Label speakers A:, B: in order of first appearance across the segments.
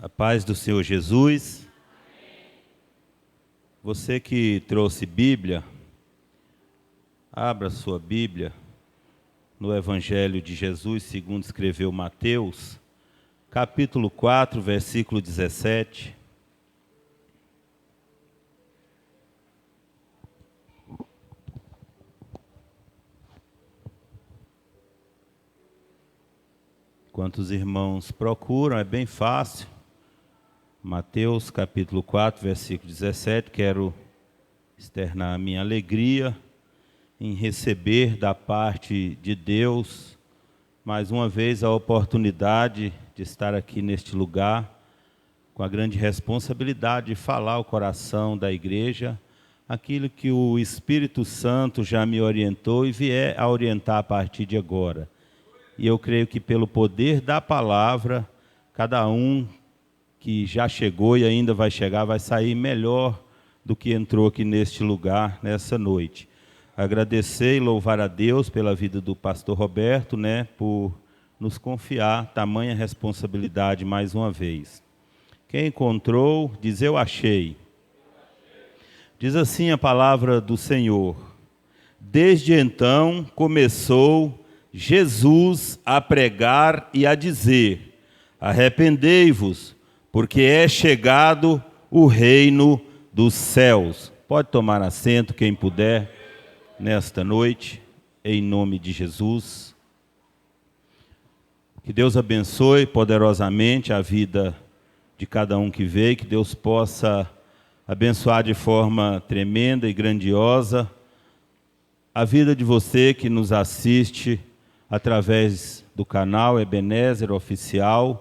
A: A paz do Senhor Jesus. Você que trouxe Bíblia, abra sua Bíblia no Evangelho de Jesus, segundo escreveu Mateus, capítulo 4, versículo 17. Quantos irmãos procuram, é bem fácil. Mateus capítulo 4, versículo 17, quero externar a minha alegria em receber da parte de Deus, mais uma vez, a oportunidade de estar aqui neste lugar, com a grande responsabilidade de falar ao coração da igreja, aquilo que o Espírito Santo já me orientou e vier a orientar a partir de agora. E eu creio que pelo poder da palavra, cada um que já chegou e ainda vai chegar, vai sair melhor do que entrou aqui neste lugar, nessa noite. Agradecer e louvar a Deus pela vida do pastor Roberto, por nos confiar tamanha responsabilidade mais uma vez. Quem encontrou, diz eu achei. Diz assim a palavra do Senhor. Desde então começou Jesus a pregar e a dizer: arrependei-vos, porque é chegado o reino dos céus. Pode tomar assento, quem puder, nesta noite, em nome de Jesus. Que Deus abençoe poderosamente a vida de cada um que veio, que Deus possa abençoar de forma tremenda e grandiosa a vida de você que nos assiste através do canal Ebenezer Oficial.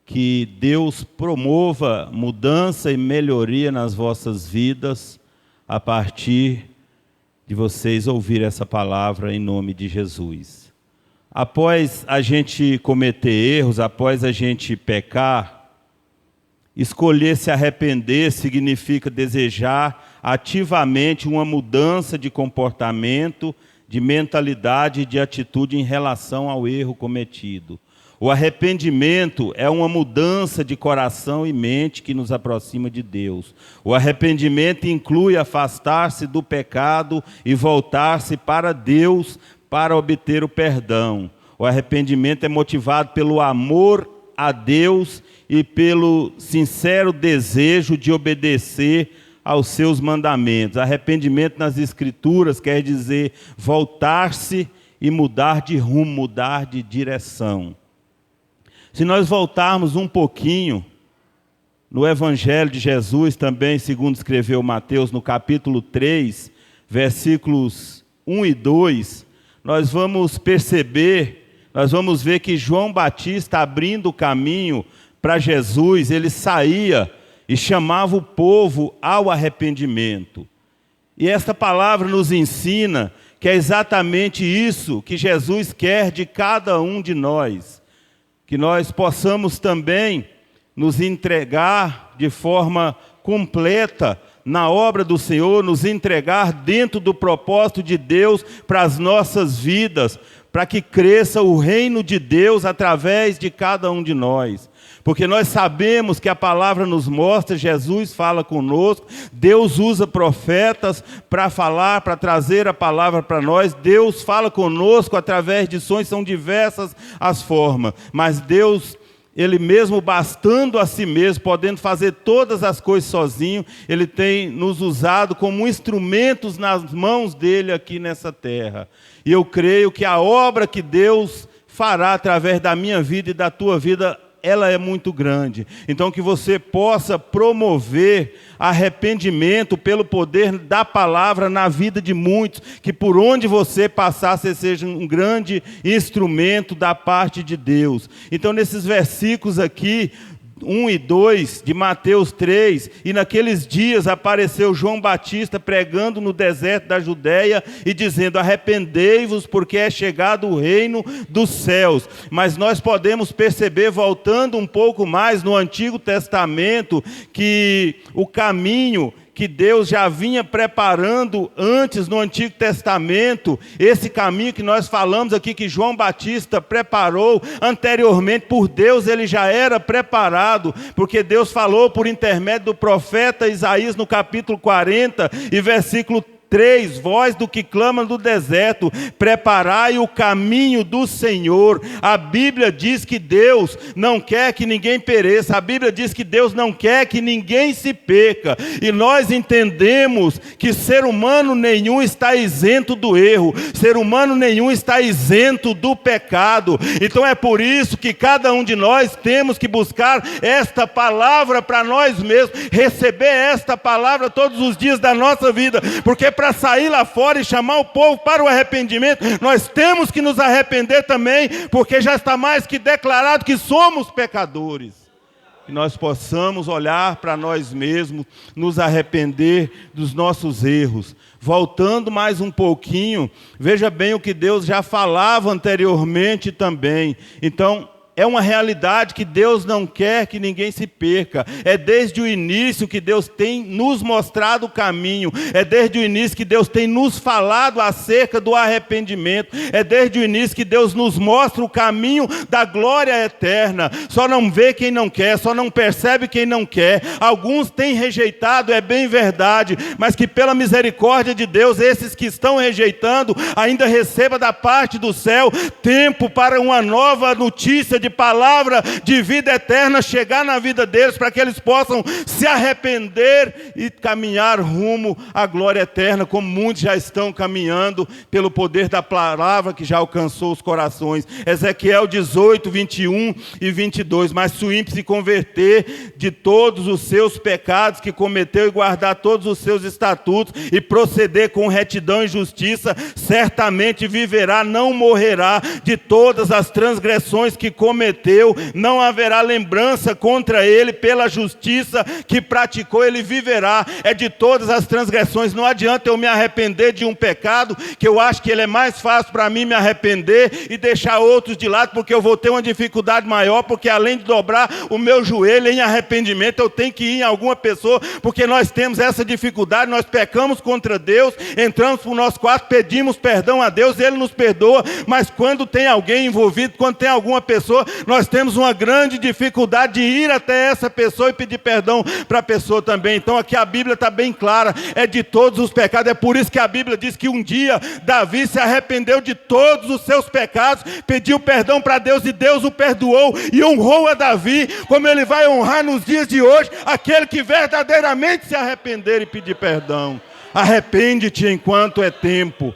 A: Que Deus promova mudança e melhoria nas vossas vidas a partir de vocês ouvirem essa palavra em nome de Jesus. Após a gente cometer erros, após a gente pecar, escolher se arrepender significa desejar ativamente uma mudança de comportamento, de mentalidade e de atitude em relação ao erro cometido. O arrependimento é uma mudança de coração e mente que nos aproxima de Deus. O arrependimento inclui afastar-se do pecado e voltar-se para Deus para obter o perdão. O arrependimento é motivado pelo amor a Deus e pelo sincero desejo de obedecer aos seus mandamentos. Arrependimento nas Escrituras quer dizer voltar-se e mudar de rumo, mudar de direção. Se nós voltarmos um pouquinho no Evangelho de Jesus, também segundo escreveu Mateus, no capítulo 3, versículos 1 e 2, nós vamos perceber, nós vamos ver que João Batista, abrindo o caminho para Jesus, ele saía e chamava o povo ao arrependimento. E esta palavra nos ensina que é exatamente isso que Jesus quer de cada um de nós. Que nós possamos também nos entregar de forma completa na obra do Senhor, nos entregar dentro do propósito de Deus para as nossas vidas, para que cresça o reino de Deus através de cada um de nós. Porque nós sabemos que a palavra nos mostra, Jesus fala conosco, Deus usa profetas para falar, para trazer a palavra para nós, Deus fala conosco através de sonhos, são diversas as formas, mas Deus, Ele mesmo bastando a si mesmo, podendo fazer todas as coisas sozinho, Ele tem nos usado como instrumentos nas mãos dEle aqui nessa terra. E eu creio que a obra que Deus fará através da minha vida e da tua vida, ela é muito grande. Então que você possa promover arrependimento pelo poder da palavra na vida de muitos, que por onde você passar, você seja um grande instrumento da parte de Deus. Então nesses versículos aqui, 1 e 2 de Mateus 3, e naqueles dias apareceu João Batista pregando no deserto da Judéia e dizendo: arrependei-vos, porque é chegado o reino dos céus. Mas nós podemos perceber, voltando um pouco mais no Antigo Testamento, que o caminho que Deus já vinha preparando antes no Antigo Testamento, esse caminho que nós falamos aqui, que João Batista preparou anteriormente, por Deus ele já era preparado, porque Deus falou por intermédio do profeta Isaías no capítulo 40 e versículo 3, voz do que clama no deserto, preparai o caminho do Senhor. A Bíblia diz que Deus não quer que ninguém pereça, a Bíblia diz que Deus não quer que ninguém se perca, e nós entendemos que ser humano nenhum está isento do erro, ser humano nenhum está isento do pecado. Então é por isso que cada um de nós temos que buscar esta palavra para nós mesmos, receber esta palavra todos os dias da nossa vida, porque para sair lá fora e chamar o povo para o arrependimento, nós temos que nos arrepender também, porque já está mais que declarado que somos pecadores. Que nós possamos olhar para nós mesmos, nos arrepender dos nossos erros. Voltando mais um pouquinho, veja bem o que Deus já falava anteriormente também. Então, é uma realidade que Deus não quer que ninguém se perca. É desde o início que Deus tem nos mostrado o caminho. É desde o início que Deus tem nos falado acerca do arrependimento. É desde o início que Deus nos mostra o caminho da glória eterna. Só não vê quem não quer, só não percebe quem não quer. Alguns têm rejeitado, é bem verdade, mas que pela misericórdia de Deus, esses que estão rejeitando, ainda receba da parte do céu tempo para uma nova notícia de palavra de vida eterna chegar na vida deles, para que eles possam se arrepender e caminhar rumo à glória eterna, como muitos já estão caminhando pelo poder da palavra que já alcançou os corações. Ezequiel 18, 21 e 22, mas se o ímpio se converter de todos os seus pecados que cometeu e guardar todos os seus estatutos e proceder com retidão e justiça, certamente viverá, não morrerá. De todas as transgressões que cometeu, não haverá lembrança contra ele, pela justiça que praticou ele viverá. É de todas as transgressões. Não adianta eu me arrepender de um pecado, que eu acho que ele é mais fácil para mim me arrepender e deixar outros de lado, porque eu vou ter uma dificuldade maior, porque além de dobrar o meu joelho em arrependimento, eu tenho que ir em alguma pessoa, porque nós temos essa dificuldade, nós pecamos contra Deus, entramos para o nosso quarto, pedimos perdão a Deus, Ele nos perdoa, mas quando tem alguém envolvido, quando tem alguma pessoa, nós temos uma grande dificuldade de ir até essa pessoa e pedir perdão para a pessoa também. Então aqui a Bíblia está bem clara, é de todos os pecados. É por isso que a Bíblia diz que um dia Davi se arrependeu de todos os seus pecados, pediu perdão para Deus e Deus o perdoou e honrou a Davi, como ele vai honrar nos dias de hoje aquele que verdadeiramente se arrepender e pedir perdão. Arrepende-te enquanto é tempo.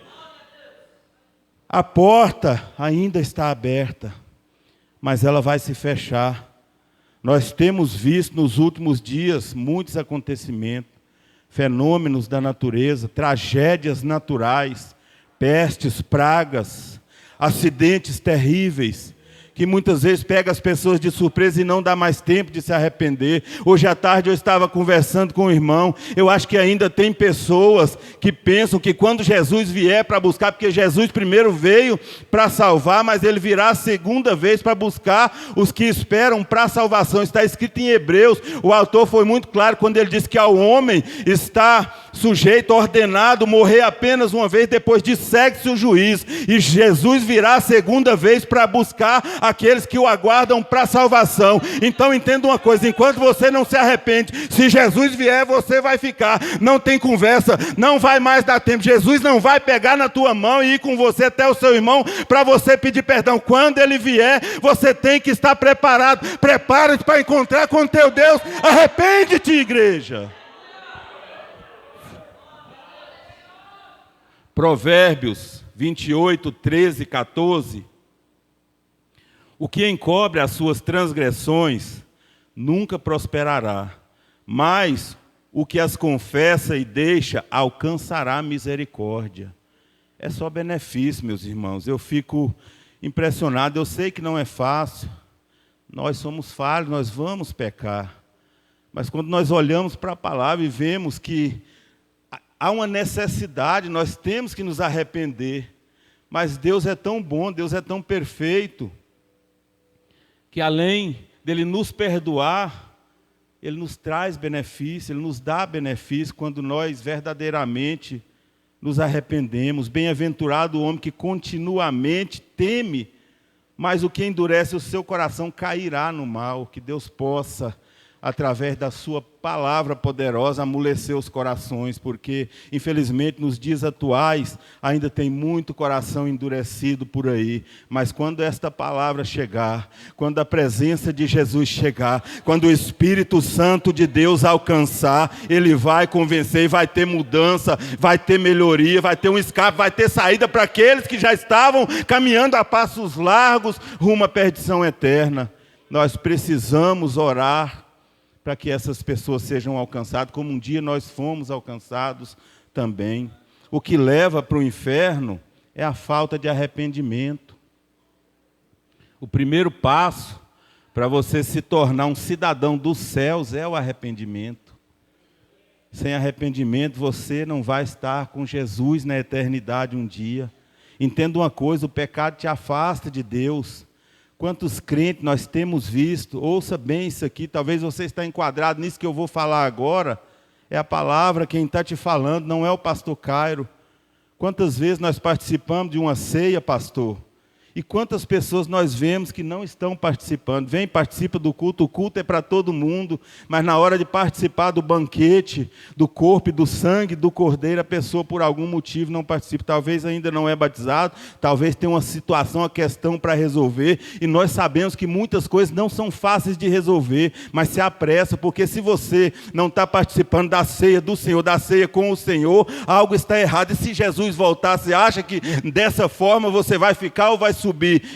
A: A porta ainda está aberta, mas ela vai se fechar. Nós temos visto nos últimos dias muitos acontecimentos, fenômenos da natureza, tragédias naturais, pestes, pragas, acidentes terríveis, que muitas vezes pega as pessoas de surpresa e não dá mais tempo de se arrepender. Hoje à tarde eu estava conversando com um irmão, eu acho que ainda tem pessoas que pensam que quando Jesus vier para buscar, porque Jesus primeiro veio para salvar, mas ele virá a segunda vez para buscar os que esperam para a salvação. Está escrito em Hebreus, o autor foi muito claro quando ele disse que ao homem está sujeito, ordenado, morrer apenas uma vez, depois de segue-se o juízo, e Jesus virá a segunda vez para buscar aqueles que o aguardam para a salvação. Então entenda uma coisa, enquanto você não se arrepende, se Jesus vier, você vai ficar, não tem conversa, não vai mais dar tempo. Jesus não vai pegar na tua mão e ir com você até o seu irmão para você pedir perdão. Quando ele vier, você tem que estar preparado. Prepara-te para encontrar com teu Deus. Arrepende-te, igreja. Provérbios 28, 13, 14. O que encobre as suas transgressões nunca prosperará, mas o que as confessa e deixa alcançará misericórdia. É só benefício, meus irmãos. Eu fico impressionado, eu sei que não é fácil. Nós somos falhos, nós vamos pecar. Mas quando nós olhamos para a palavra e vemos que há uma necessidade, nós temos que nos arrepender. Mas Deus é tão bom, Deus é tão perfeito, que além dele nos perdoar, Ele nos traz benefício, Ele nos dá benefício quando nós verdadeiramente nos arrependemos. Bem-aventurado o homem que continuamente teme, mas o que endurece o seu coração cairá no mal. Que Deus possa, através da sua palavra poderosa, amolecer os corações, porque, infelizmente, nos dias atuais, ainda tem muito coração endurecido por aí. Mas quando esta palavra chegar, quando a presença de Jesus chegar, quando o Espírito Santo de Deus alcançar, Ele vai convencer, e vai ter mudança, vai ter melhoria, vai ter um escape, vai ter saída para aqueles que já estavam caminhando a passos largos rumo à perdição eterna. Nós precisamos orar para que essas pessoas sejam alcançadas, como um dia nós fomos alcançados também. O que leva para o inferno é a falta de arrependimento. O primeiro passo para você se tornar um cidadão dos céus é o arrependimento. Sem arrependimento você não vai estar com Jesus na eternidade um dia. Entenda uma coisa, o pecado te afasta de Deus. Quantos crentes nós temos visto, ouça bem isso aqui, talvez você está enquadrado nisso que eu vou falar agora, é a palavra quem está te falando, não é o pastor Cairo. Quantas vezes nós participamos de uma ceia, pastor, e quantas pessoas nós vemos que não estão participando, vem, participa do culto, o culto é para todo mundo, mas na hora de participar do banquete, do corpo e do sangue do Cordeiro, a pessoa por algum motivo não participa, talvez ainda não é batizado, talvez tenha uma situação, uma questão para resolver, e nós sabemos que muitas coisas não são fáceis de resolver, mas se apressa, porque se você não está participando da ceia do Senhor, da ceia com o Senhor, algo está errado, e se Jesus voltar, você acha que dessa forma você vai ficar ou vai subir?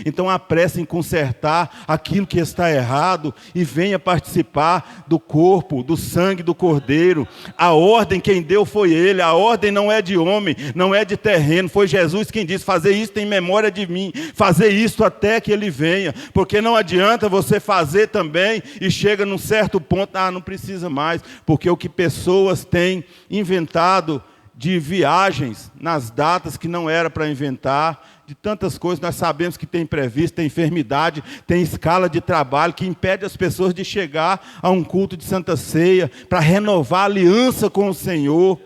A: Então apresse em consertar aquilo que está errado e venha participar do corpo, do sangue do Cordeiro. A ordem quem deu foi Ele, a ordem não é de homem, não é de terreno, foi Jesus quem disse, fazer isso em memória de mim, fazer isso até que Ele venha, porque não adianta você fazer também e chega num certo ponto, não precisa mais, porque o que pessoas têm inventado de viagens nas datas que não era para inventar, de tantas coisas, nós sabemos que tem imprevisto, tem enfermidade, tem escala de trabalho que impede as pessoas de chegar a um culto de Santa Ceia, para renovar a aliança com o Senhor,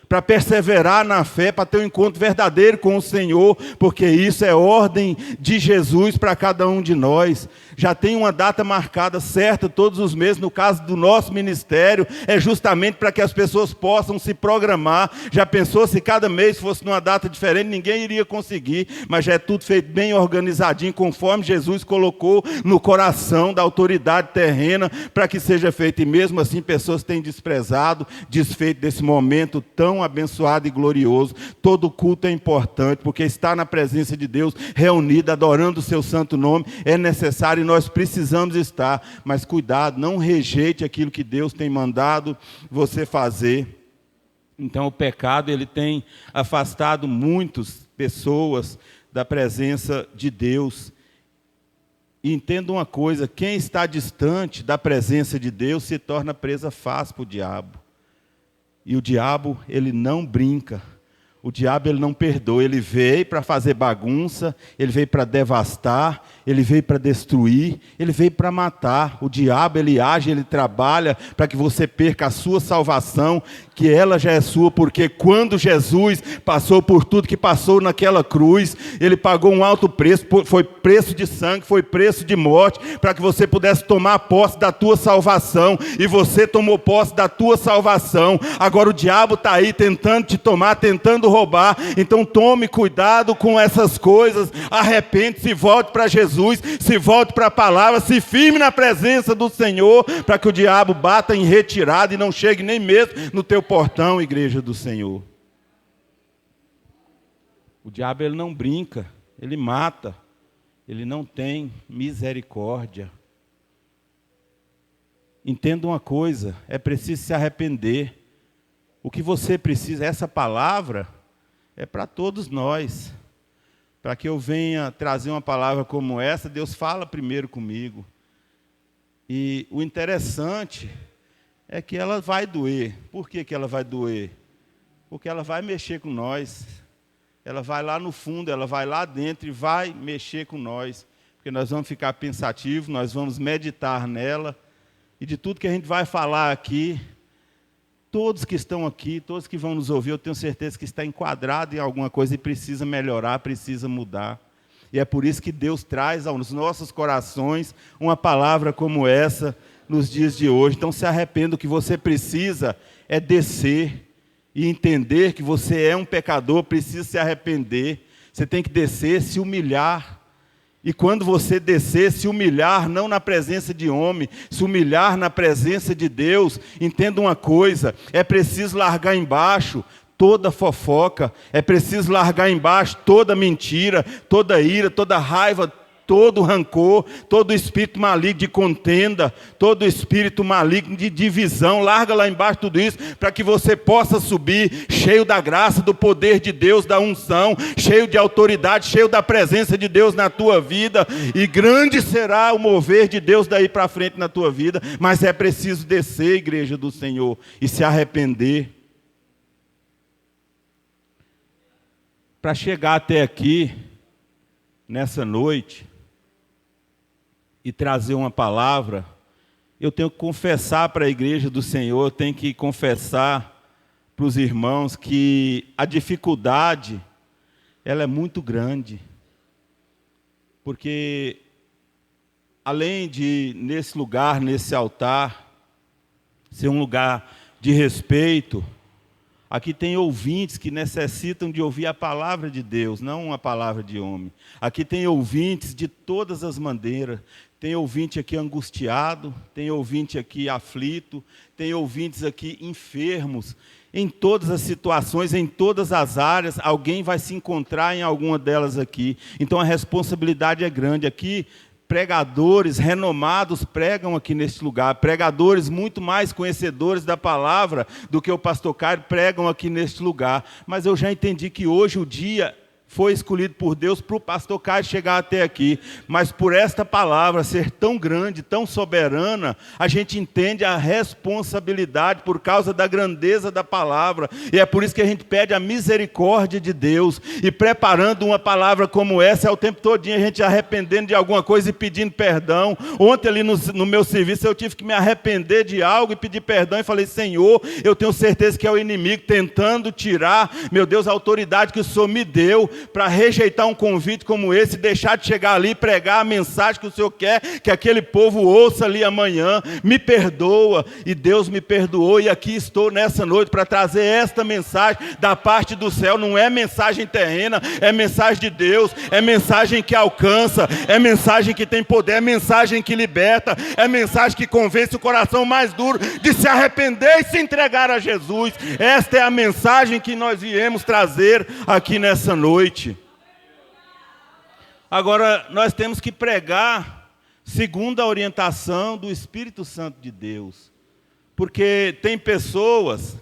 A: para perseverar na fé, para ter um encontro verdadeiro com o Senhor, porque isso é ordem de Jesus para cada um de nós. Já tem uma data marcada certa todos os meses, no caso do nosso ministério, é justamente para que as pessoas possam se programar. Já pensou se cada mês fosse numa data diferente, ninguém iria conseguir, mas já é tudo feito bem organizadinho, conforme Jesus colocou no coração da autoridade terrena, para que seja feito, e mesmo assim pessoas têm desprezado, desfeito desse momento tão abençoado e glorioso. Todo culto é importante, porque estar na presença de Deus, reunido, adorando o seu santo nome, é necessário e nós precisamos estar, mas cuidado, não rejeite aquilo que Deus tem mandado você fazer. Então o pecado, ele tem afastado muitas pessoas da presença de Deus. E entenda uma coisa, quem está distante da presença de Deus se torna presa fácil para o diabo. E o diabo, ele não brinca. O diabo, ele não perdoa. Ele veio para fazer bagunça, ele veio para devastar, ele veio para destruir, ele veio para matar. O diabo, ele age, ele trabalha para que você perca a sua salvação, que ela já é sua, porque quando Jesus passou por tudo que passou naquela cruz, ele pagou um alto preço, foi preço de sangue, foi preço de morte, para que você pudesse tomar posse da tua salvação, e você tomou posse da tua salvação. Agora o diabo está aí tentando te tomar, tentando roubar, então tome cuidado com essas coisas, arrepende-se, volte para Jesus, se volte para a palavra, se firme na presença do Senhor, para que o diabo bata em retirada e não chegue nem mesmo no teu portão, igreja do Senhor. O diabo, ele não brinca, ele mata, ele não tem misericórdia. Entenda uma coisa, é preciso se arrepender. O que você precisa, essa palavra é para todos nós. Para que eu venha trazer uma palavra como essa, Deus fala primeiro comigo. E o interessante é que ela vai doer. Por que ela vai doer? Porque ela vai mexer com nós. Ela vai lá no fundo, ela vai lá dentro e vai mexer com nós. Porque nós vamos ficar pensativos, nós vamos meditar nela. e de tudo que a gente vai falar aqui, todos que estão aqui, todos que vão nos ouvir, eu tenho certeza que está enquadrado em alguma coisa e precisa melhorar, precisa mudar. E é por isso que Deus traz aos nossos corações uma palavra como essa nos dias de hoje. Então se arrependa, o que você precisa é descer e entender que você é um pecador, precisa se arrepender. Você tem que descer, se humilhar. E quando você descer, se humilhar, não na presença de homem, se humilhar na presença de Deus, entenda uma coisa, é preciso largar embaixo toda fofoca, é preciso largar embaixo toda mentira, toda ira, toda raiva, todo rancor, todo espírito maligno de contenda, todo espírito maligno de divisão, larga lá embaixo tudo isso, para que você possa subir cheio da graça, do poder de Deus, da unção, cheio de autoridade, cheio da presença de Deus na tua vida, e grande será o mover de Deus daí para frente na tua vida, mas é preciso descer, igreja do Senhor, e se arrepender. Para chegar até aqui, nessa noite, e trazer uma palavra, eu tenho que confessar para a igreja do Senhor, eu tenho que confessar para os irmãos que a dificuldade, ela é muito grande. Porque, além de, nesse lugar, nesse altar, ser um lugar de respeito, aqui tem ouvintes que necessitam de ouvir a palavra de Deus, não uma palavra de homem. Aqui tem ouvintes de todas as maneiras. Tem ouvinte aqui angustiado, tem ouvinte aqui aflito, tem ouvintes aqui enfermos. Em todas as situações, em todas as áreas, alguém vai se encontrar em alguma delas aqui. Então a responsabilidade é grande. Aqui, pregadores renomados pregam aqui neste lugar. Pregadores muito mais conhecedores da palavra do que o pastor Caio pregam aqui neste lugar. Mas eu já entendi que hoje o dia foi escolhido por Deus para o pastor Caio chegar até aqui. Mas por esta palavra ser tão grande, tão soberana, a gente entende a responsabilidade por causa da grandeza da palavra. E é por isso que a gente pede a misericórdia de Deus. E preparando uma palavra como essa, é o tempo todinho a gente arrependendo de alguma coisa e pedindo perdão. Ontem ali no meu serviço eu tive que me arrepender de algo e pedir perdão. E falei, Senhor, eu tenho certeza que é o inimigo tentando tirar, meu Deus, a autoridade que o Senhor me deu para rejeitar um convite como esse, deixar de chegar ali e pregar a mensagem que o Senhor quer que aquele povo ouça ali amanhã. Me perdoa, e Deus me perdoou, e aqui estou nessa noite para trazer esta mensagem da parte do céu. Não é mensagem terrena, é mensagem de Deus, é mensagem que alcança, é mensagem que tem poder, é mensagem que liberta, é mensagem que convence o coração mais duro de se arrepender e se entregar a Jesus. Esta é a mensagem que nós viemos trazer aqui nessa noite. Agora, nós temos que pregar segundo a orientação do Espírito Santo de Deus. Porque tem pessoas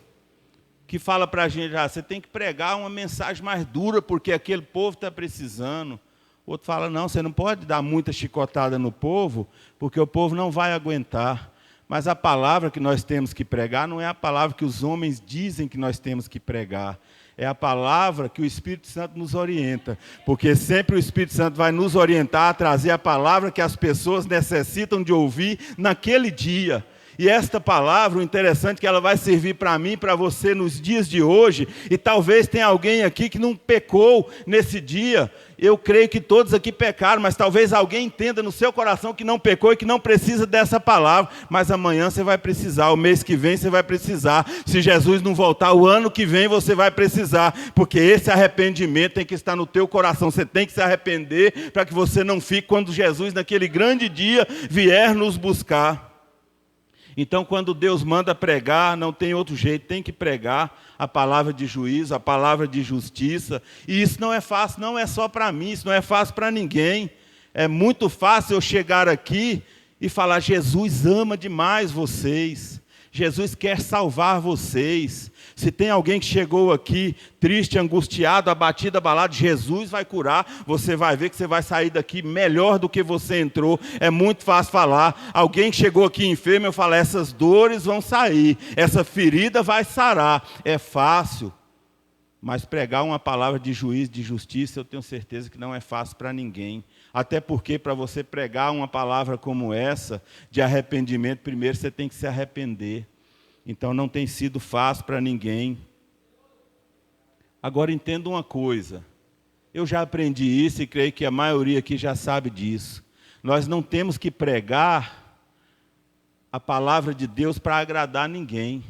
A: que falam para a gente, você tem que pregar uma mensagem mais dura, porque aquele povo está precisando. O outro fala, não, você não pode dar muita chicotada no povo, porque o povo não vai aguentar. Mas a palavra que nós temos que pregar não é a palavra que os homens dizem que nós temos que pregar. É a palavra que o Espírito Santo nos orienta. Porque sempre o Espírito Santo vai nos orientar a trazer a palavra que as pessoas necessitam de ouvir naquele dia. E esta palavra, o interessante é que ela vai servir para mim, para você nos dias de hoje. E talvez tenha alguém aqui que não pecou nesse dia. Eu creio que todos aqui pecaram, mas talvez alguém entenda no seu coração que não pecou e que não precisa dessa palavra. Mas amanhã você vai precisar, o mês que vem você vai precisar. Se Jesus não voltar, o ano que vem você vai precisar. Porque esse arrependimento tem que estar no teu coração. Você tem que se arrepender para que você não fique quando Jesus, naquele grande dia, vier nos buscar. Então, quando Deus manda pregar, não tem outro jeito, tem que pregar a palavra de juízo, a palavra de justiça. E isso não é fácil, não é só para mim, isso não é fácil para ninguém. É muito fácil eu chegar aqui e falar, Jesus ama demais vocês. Jesus quer salvar vocês. Se tem alguém que chegou aqui triste, angustiado, abatido, abalado, Jesus vai curar. Você vai ver que você vai sair daqui melhor do que você entrou. É muito fácil falar. Alguém que chegou aqui enfermo, eu falo, essas dores vão sair. Essa ferida vai sarar. É fácil. Mas pregar uma palavra de juízo, de justiça, eu tenho certeza que não é fácil para ninguém. Até porque, para você pregar uma palavra como essa, de arrependimento, primeiro você tem que se arrepender. Então, não tem sido fácil para ninguém. Agora, entenda uma coisa. Eu já aprendi isso e creio que a maioria aqui já sabe disso. Nós não temos que pregar a palavra de Deus para agradar ninguém.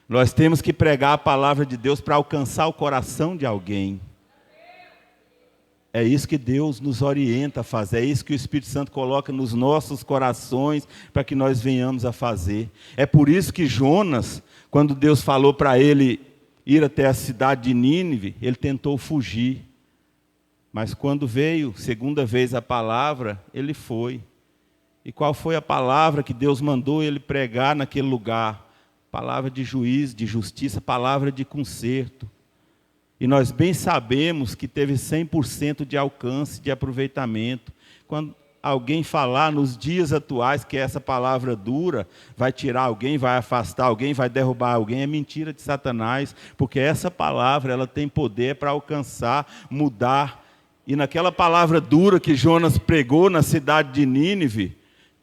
A: Nós temos que pregar a palavra de Deus para alcançar o coração de alguém. É isso que Deus nos orienta a fazer, é isso que o Espírito Santo coloca nos nossos corações para que nós venhamos a fazer. É por isso que Jonas, quando Deus falou para ele ir até a cidade de Nínive, ele tentou fugir. Mas quando veio, segunda vez a palavra, ele foi. E qual foi a palavra que Deus mandou ele pregar naquele lugar? Palavra de juízo, de justiça, palavra de conserto. E nós bem sabemos que teve 100% de alcance, de aproveitamento. Quando alguém falar nos dias atuais que essa palavra dura, vai tirar alguém, vai afastar alguém, vai derrubar alguém, é mentira de Satanás, porque essa palavra ela tem poder para alcançar, mudar. E naquela palavra dura que Jonas pregou na cidade de Nínive,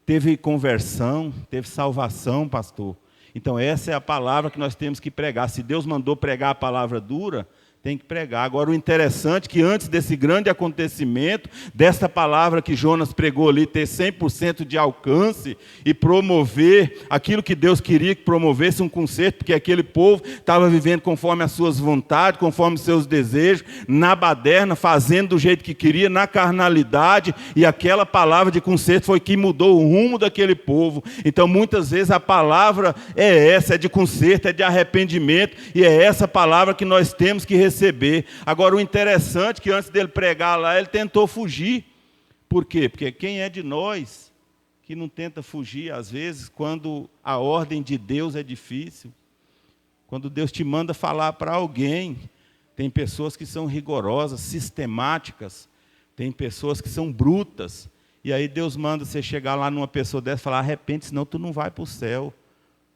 A: teve conversão, teve salvação, pastor. Então essa é a palavra que nós temos que pregar. Se Deus mandou pregar a palavra dura, tem que pregar. Agora o interessante é que antes desse grande acontecimento, desta palavra que Jonas pregou ali, ter 100% de alcance e promover aquilo que Deus queria que promovesse, um conserto, porque aquele povo estava vivendo conforme as suas vontades, conforme os seus desejos, na baderna, fazendo do jeito que queria, na carnalidade, e aquela palavra de conserto foi que mudou o rumo daquele povo. Então muitas vezes a palavra é essa, é de conserto, é de arrependimento, e é essa palavra que nós temos que receber. Agora o interessante é que antes dele pregar lá, ele tentou fugir. Por quê? Porque quem é de nós que não tenta fugir, às vezes, quando a ordem de Deus é difícil? Quando Deus te manda falar para alguém, tem pessoas que são rigorosas, sistemáticas, tem pessoas que são brutas, e aí Deus manda você chegar lá numa pessoa dessa e falar, arrepende, senão tu não vai para o céu.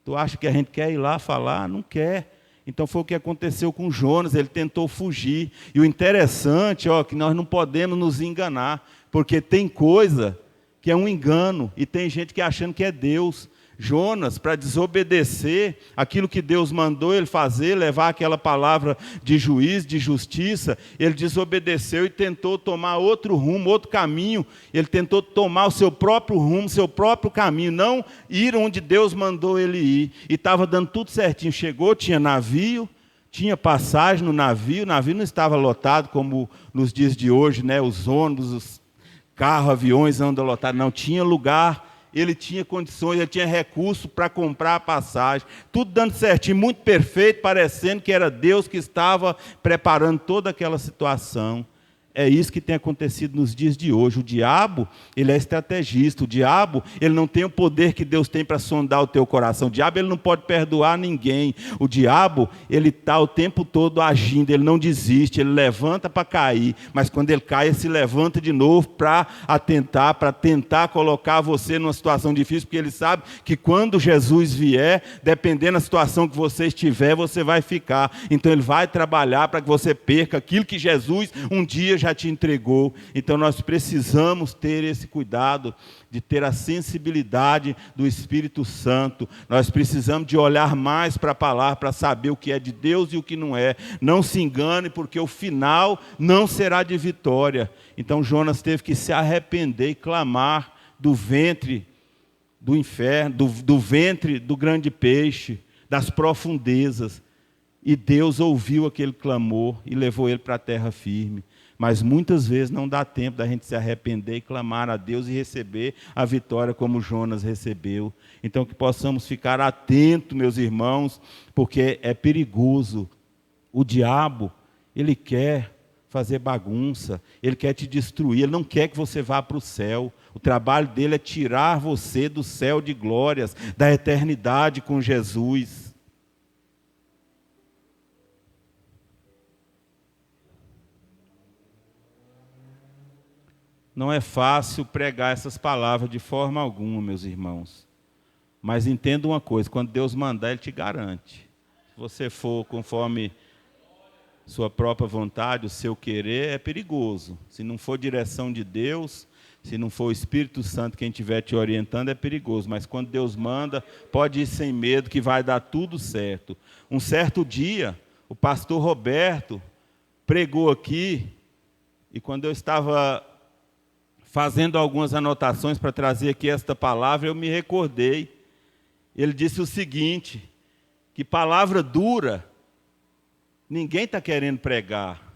A: Tu acha que a gente quer ir lá falar? Não quer. Então foi o que aconteceu com Jonas, ele tentou fugir. E o interessante é que nós não podemos nos enganar, porque tem coisa que é um engano, e tem gente que achando que é Deus. Jonas, para desobedecer aquilo que Deus mandou ele fazer, levar aquela palavra de juízo, de justiça, ele desobedeceu e tentou tomar outro rumo, outro caminho. Ele tentou tomar o seu próprio rumo, seu próprio caminho, não ir onde Deus mandou ele ir. E estava dando tudo certinho. Chegou, tinha navio, tinha passagem no navio, o navio não estava lotado como nos dias de hoje, né? Os ônibus, os carros, aviões andam lotados. Não, tinha lugar. Ele tinha condições, ele tinha recurso para comprar a passagem, tudo dando certinho, muito perfeito, parecendo que era Deus que estava preparando toda aquela situação. É isso que tem acontecido nos dias de hoje. O diabo, ele é estrategista. O diabo, ele não tem o poder que Deus tem para sondar o teu coração. O diabo, ele não pode perdoar ninguém. O diabo, ele está o tempo todo agindo, ele não desiste, ele levanta para cair, mas quando ele cai, ele se levanta de novo para tentar colocar você numa situação difícil, porque ele sabe que quando Jesus vier, dependendo da situação que você estiver, você vai ficar. Então ele vai trabalhar para que você perca aquilo que Jesus um dia já te entregou. Então nós precisamos ter esse cuidado de ter a sensibilidade do Espírito Santo. Nós precisamos de olhar mais para a palavra, para saber o que é de Deus e o que não é. Não se engane, porque o final não será de vitória. Então Jonas teve que se arrepender e clamar do ventre do inferno, do ventre do grande peixe, das profundezas. E Deus ouviu aquele clamor e levou ele para a terra firme. Mas muitas vezes não dá tempo da gente se arrepender e clamar a Deus e receber a vitória como Jonas recebeu. Então que possamos ficar atentos, meus irmãos, porque é perigoso. O diabo, ele quer fazer bagunça, ele quer te destruir, ele não quer que você vá para o céu. O trabalho dele é tirar você do céu de glórias, da eternidade com Jesus. Não é fácil pregar essas palavras de forma alguma, meus irmãos. Mas entenda uma coisa, quando Deus mandar, Ele te garante. Se você for conforme sua própria vontade, o seu querer, é perigoso. Se não for direção de Deus, se não for o Espírito Santo quem estiver te orientando, é perigoso. Mas quando Deus manda, pode ir sem medo, que vai dar tudo certo. Um certo dia, o pastor Roberto pregou aqui, e quando eu estava fazendo algumas anotações para trazer aqui esta palavra, eu me recordei. Ele disse o seguinte, que palavra dura, ninguém está querendo pregar.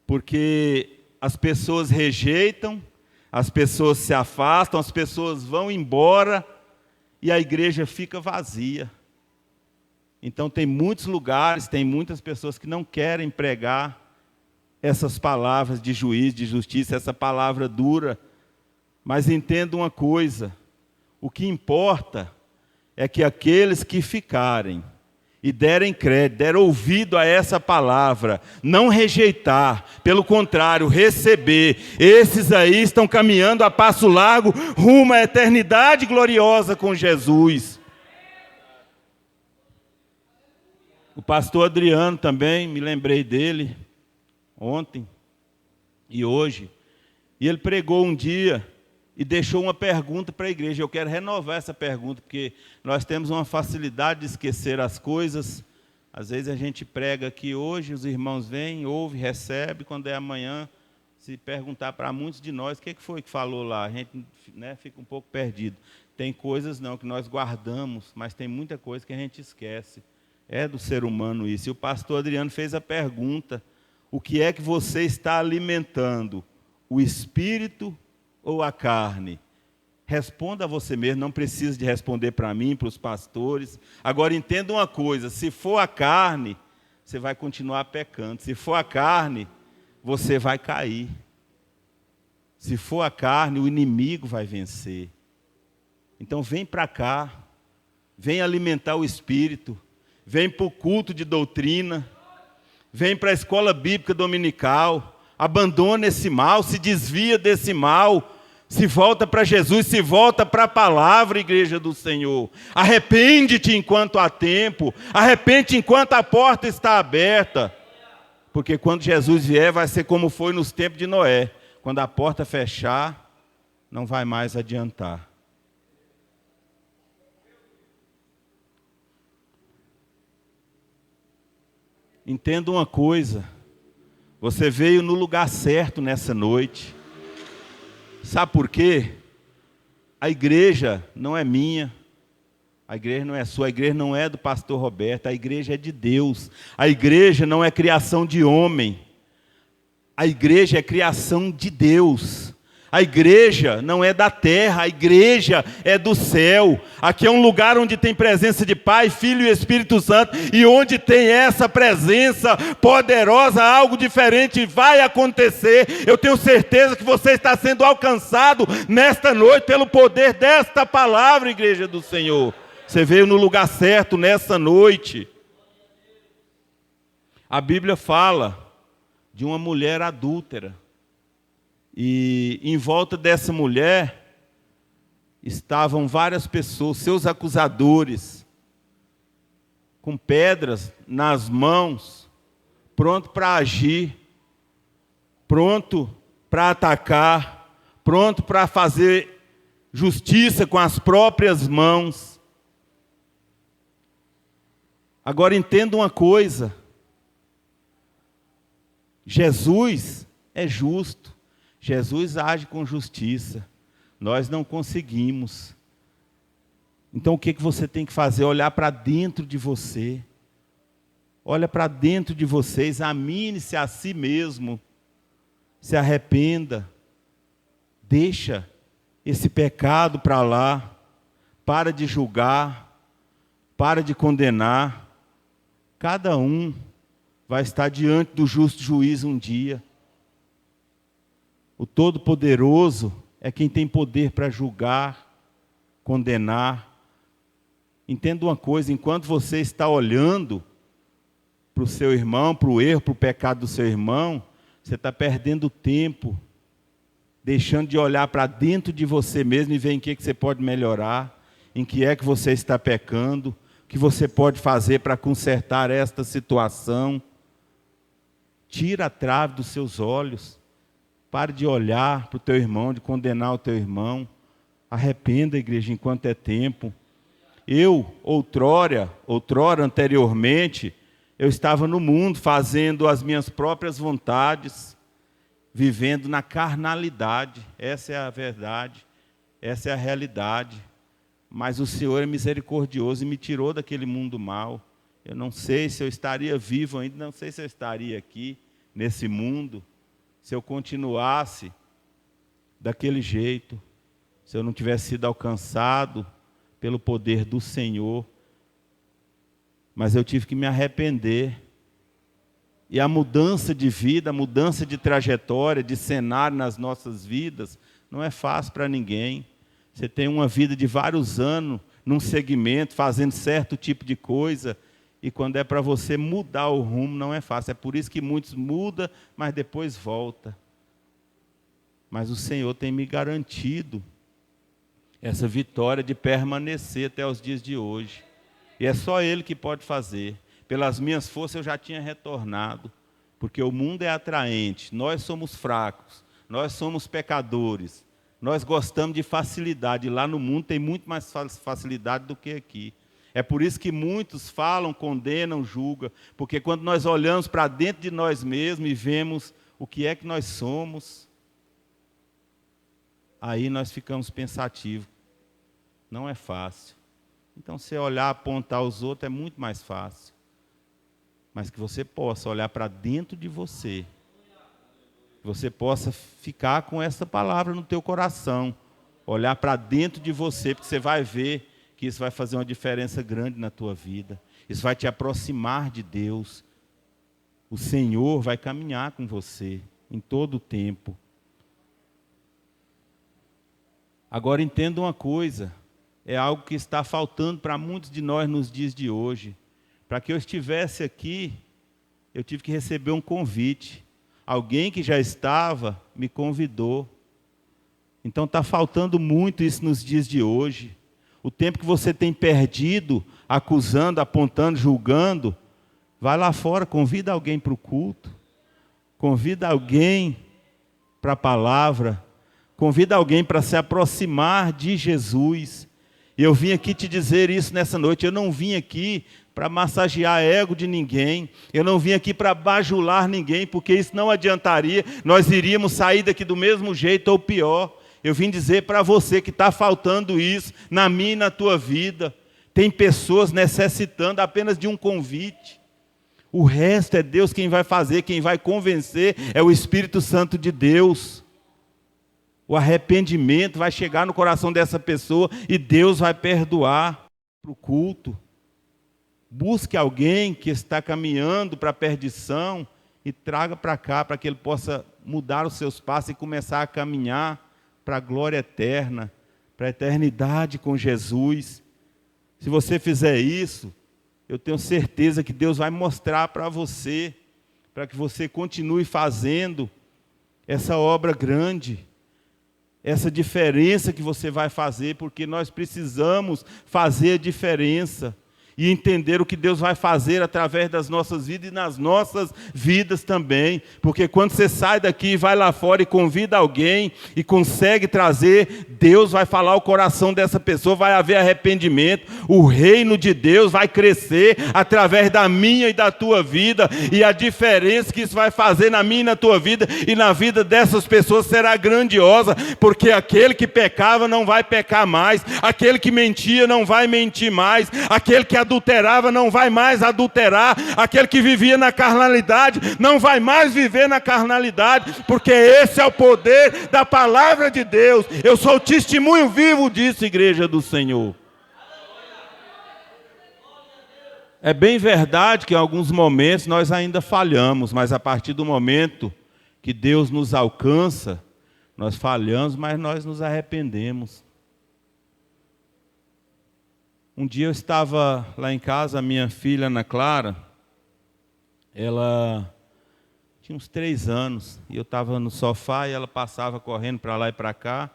A: Porque as pessoas rejeitam, as pessoas se afastam, as pessoas vão embora e a igreja fica vazia. Então tem muitos lugares, tem muitas pessoas que não querem pregar essas palavras de juízo, de justiça, essa palavra dura. Mas entenda uma coisa, o que importa é que aqueles que ficarem e derem crédito, der ouvido a essa palavra, não rejeitar, pelo contrário, receber, esses aí estão caminhando a passo largo, rumo à eternidade gloriosa com Jesus. O pastor Adriano também, me lembrei dele, ontem e hoje, e ele pregou um dia e deixou uma pergunta para a igreja. Eu quero renovar essa pergunta, porque nós temos uma facilidade de esquecer as coisas. Às vezes a gente prega aqui hoje, os irmãos vêm, ouvem, recebem, quando é amanhã, se perguntar para muitos de nós, o que foi que falou lá? A gente, né, fica um pouco perdido. Tem coisas não que nós guardamos, mas tem muita coisa que a gente esquece. É do ser humano isso. E o pastor Adriano fez a pergunta, o que é que você está alimentando? O espírito ou a carne? Responda a você mesmo, não precisa de responder para mim, para os pastores. Agora entenda uma coisa, se for a carne, você vai continuar pecando. Se for a carne, você vai cair. Se for a carne, o inimigo vai vencer. Então vem para cá, vem alimentar o espírito, vem para o culto de doutrina, vem para a escola bíblica dominical, abandona esse mal, se desvia desse mal, se volta para Jesus, se volta para a palavra, igreja do Senhor. Arrepende-te enquanto há tempo, arrepende-te enquanto a porta está aberta. Porque quando Jesus vier, vai ser como foi nos tempos de Noé. Quando a porta fechar, não vai mais adiantar. Entenda uma coisa, você veio no lugar certo nessa noite. Sabe por quê? A igreja não é minha, a igreja não é sua, a igreja não é do pastor Roberto, a igreja é de Deus. A igreja não é criação de homem, a igreja é criação de Deus. A igreja não é da terra, a igreja é do céu. Aqui é um lugar onde tem presença de Pai, Filho e Espírito Santo. E onde tem essa presença poderosa, algo diferente vai acontecer. Eu tenho certeza que você está sendo alcançado nesta noite pelo poder desta palavra, igreja do Senhor. Você veio no lugar certo nessa noite. A Bíblia fala de uma mulher adúltera. E em volta dessa mulher estavam várias pessoas, seus acusadores, com pedras nas mãos, pronto para agir, pronto para atacar, pronto para fazer justiça com as próprias mãos. Agora entenda uma coisa, Jesus é justo. Jesus age com justiça, nós não conseguimos. Então o que você tem que fazer? Olhar para dentro de você. Olha para dentro de você, examine-se a si mesmo, se arrependa, deixa esse pecado para lá, para de julgar, para de condenar. Cada um vai estar diante do justo juiz um dia. O Todo-Poderoso é quem tem poder para julgar, condenar. Entenda uma coisa, enquanto você está olhando para o seu irmão, para o erro, para o pecado do seu irmão, você está perdendo tempo, deixando de olhar para dentro de você mesmo e ver em que você pode melhorar, em que é que você está pecando. o que você pode fazer para consertar esta situação. Tira a trave dos seus olhos. Pare de olhar para o teu irmão, de condenar o teu irmão. Arrependa, igreja, enquanto é tempo. Eu, outrora, anteriormente, eu estava no mundo fazendo as minhas próprias vontades, vivendo na carnalidade. Essa é a verdade, essa é a realidade. Mas o Senhor é misericordioso e me tirou daquele mundo mau. Eu não sei se eu estaria vivo ainda, não sei se eu estaria aqui, nesse mundo, se eu continuasse daquele jeito, se eu não tivesse sido alcançado pelo poder do Senhor. Mas eu tive que me arrepender. E a mudança de vida, a mudança de trajetória, de cenário nas nossas vidas, não é fácil para ninguém. Você tem uma vida de vários anos, num segmento, fazendo certo tipo de coisa, e quando é para você mudar o rumo, não é fácil. É por isso que muitos mudam, mas depois voltam. Mas o Senhor tem me garantido essa vitória de permanecer até os dias de hoje. E é só Ele que pode fazer. Pelas minhas forças eu já tinha retornado, porque o mundo é atraente, nós somos fracos, nós somos pecadores, nós gostamos de facilidade, e lá no mundo tem muito mais facilidade do que aqui. É por isso que muitos falam, condenam, julgam, porque quando nós olhamos para dentro de nós mesmos e vemos o que é que nós somos, aí nós ficamos pensativos. Não é fácil. Então, você olhar, apontar os outros é muito mais fácil. Mas que você possa olhar para dentro de você. Que você possa ficar com essa palavra no teu coração. Olhar para dentro de você, porque você vai ver que isso vai fazer uma diferença grande na tua vida. Isso vai te aproximar de Deus. O Senhor vai caminhar com você em todo o tempo. Agora entenda uma coisa. É algo que está faltando para muitos de nós nos dias de hoje. Para que eu estivesse aqui, eu tive que receber um convite. Alguém que já estava me convidou. Então está faltando muito isso nos dias de hoje. O tempo que você tem perdido, acusando, apontando, julgando, vai lá fora, convida alguém para o culto. Convida alguém para a palavra. Convida alguém para se aproximar de Jesus. E eu vim aqui te dizer isso nessa noite. Eu não vim aqui para massagear ego de ninguém. Eu não vim aqui para bajular ninguém, porque isso não adiantaria. Nós iríamos sair daqui do mesmo jeito ou pior. Eu vim dizer para você que está faltando isso na minha e na tua vida. Tem pessoas necessitando apenas de um convite. O resto é Deus quem vai fazer, quem vai convencer é o Espírito Santo de Deus. O arrependimento vai chegar no coração dessa pessoa e Deus vai perdoar para o culto. Busque alguém que está caminhando para a perdição e traga para cá, para que ele possa mudar os seus passos e começar a caminhar para a glória eterna, para a eternidade com Jesus. Se você fizer isso, eu tenho certeza que Deus vai mostrar para você, para que você continue fazendo essa obra grande, essa diferença que você vai fazer, porque nós precisamos fazer a diferença e entender o que Deus vai fazer através das nossas vidas e nas nossas vidas também. Porque quando você sai daqui e vai lá fora e convida alguém e consegue trazer, Deus vai falar o coração dessa pessoa, vai haver arrependimento, o reino de Deus vai crescer através da minha e da tua vida, e a diferença que isso vai fazer na minha e na tua vida e na vida dessas pessoas será grandiosa, porque aquele que pecava não vai pecar mais, aquele que mentia não vai mentir mais, aquele que adulterava não vai mais adulterar, aquele que vivia na carnalidade não vai mais viver na carnalidade, porque esse é o poder da palavra de Deus. Eu sou testemunho vivo disso, igreja do Senhor. É bem verdade que em alguns momentos nós ainda falhamos, mas a partir do momento que Deus nos alcança, nós falhamos, mas nós nos arrependemos. Um dia eu estava lá em casa, a minha filha Ana Clara, ela tinha uns 3 anos, e eu estava no sofá e ela passava correndo para lá e para cá,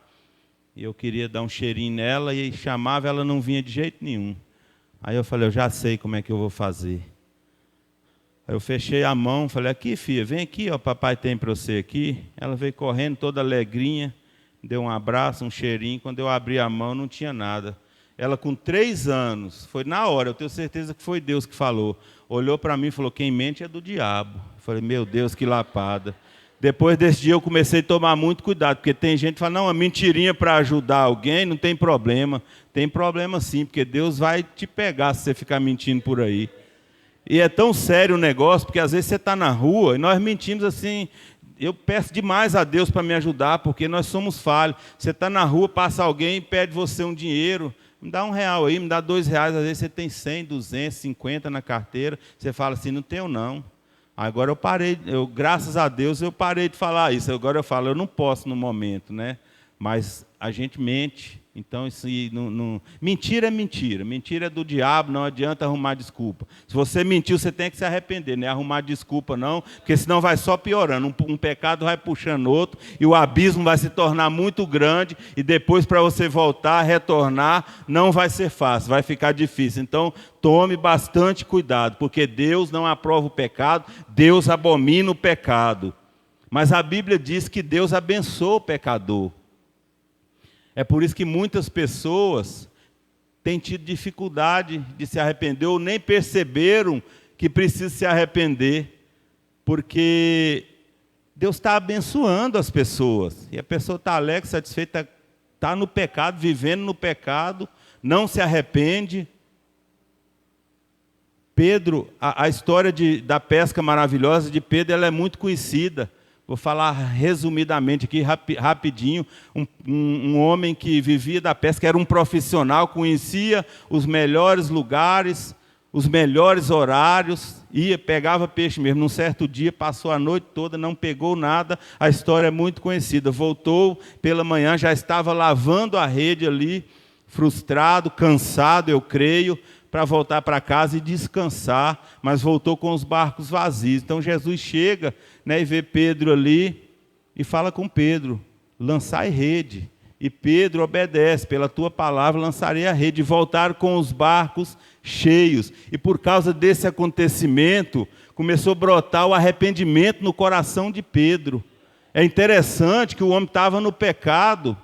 A: e eu queria dar um cheirinho nela, e chamava, ela não vinha de jeito nenhum. Aí eu falei, eu já sei como é que eu vou fazer. Aí eu fechei a mão, falei, aqui filha, vem aqui, ó, papai tem para você aqui. Ela veio correndo, toda alegrinha, deu um abraço, um cheirinho. Quando eu abri a mão, não tinha nada. Ela com 3 anos, foi na hora, eu tenho certeza que foi Deus que falou. Olhou para mim e falou, quem mente é do diabo. Eu falei, meu Deus, que lapada. Depois desse dia eu comecei a tomar muito cuidado, porque tem gente que fala, não, uma mentirinha para ajudar alguém, não tem problema. Tem problema sim, porque Deus vai te pegar se você ficar mentindo por aí. E é tão sério o negócio, porque às vezes você está na rua e nós mentimos assim. Eu peço demais a Deus para me ajudar, porque nós somos falhos. Você está na rua, passa alguém e pede você um dinheiro. Me dá R$1 aí, me dá R$2. Às vezes você tem 100, 200, 50 na carteira. Você fala assim, não tenho não. Agora eu parei, graças a Deus eu parei de falar isso. Agora eu falo, eu não posso no momento, né? Mas a gente mente. Então, isso não... mentira é mentira. Mentira é do diabo, não adianta arrumar desculpa. Se você mentiu, você tem que se arrepender, não é arrumar desculpa, não, porque senão vai só piorando. Um pecado vai puxando outro, e o abismo vai se tornar muito grande, e depois, para você voltar, retornar, não vai ser fácil, vai ficar difícil. Então, tome bastante cuidado, porque Deus não aprova o pecado, Deus abomina o pecado. Mas a Bíblia diz que Deus abençoa o pecador. É por isso que muitas pessoas têm tido dificuldade de se arrepender ou nem perceberam que precisam se arrepender, porque Deus está abençoando as pessoas. E a pessoa está alegre, satisfeita, está no pecado, vivendo no pecado, não se arrepende. Pedro, a história da pesca maravilhosa de Pedro, ela é muito conhecida. Vou falar resumidamente aqui, rapidinho. Um homem que vivia da pesca, era um profissional, conhecia os melhores lugares, os melhores horários, pegava peixe mesmo. Num certo dia, passou a noite toda, não pegou nada, a história é muito conhecida. Voltou pela manhã, já estava lavando a rede ali, frustrado, cansado, eu creio, para voltar para casa e descansar, mas voltou com os barcos vazios. Então Jesus chega, né, e vê Pedro ali e fala com Pedro, lançai rede. E Pedro obedece, pela tua palavra lançarei a rede. E voltaram com os barcos cheios. E por causa desse acontecimento, começou a brotar o arrependimento no coração de Pedro. É interessante que o homem estava no pecado.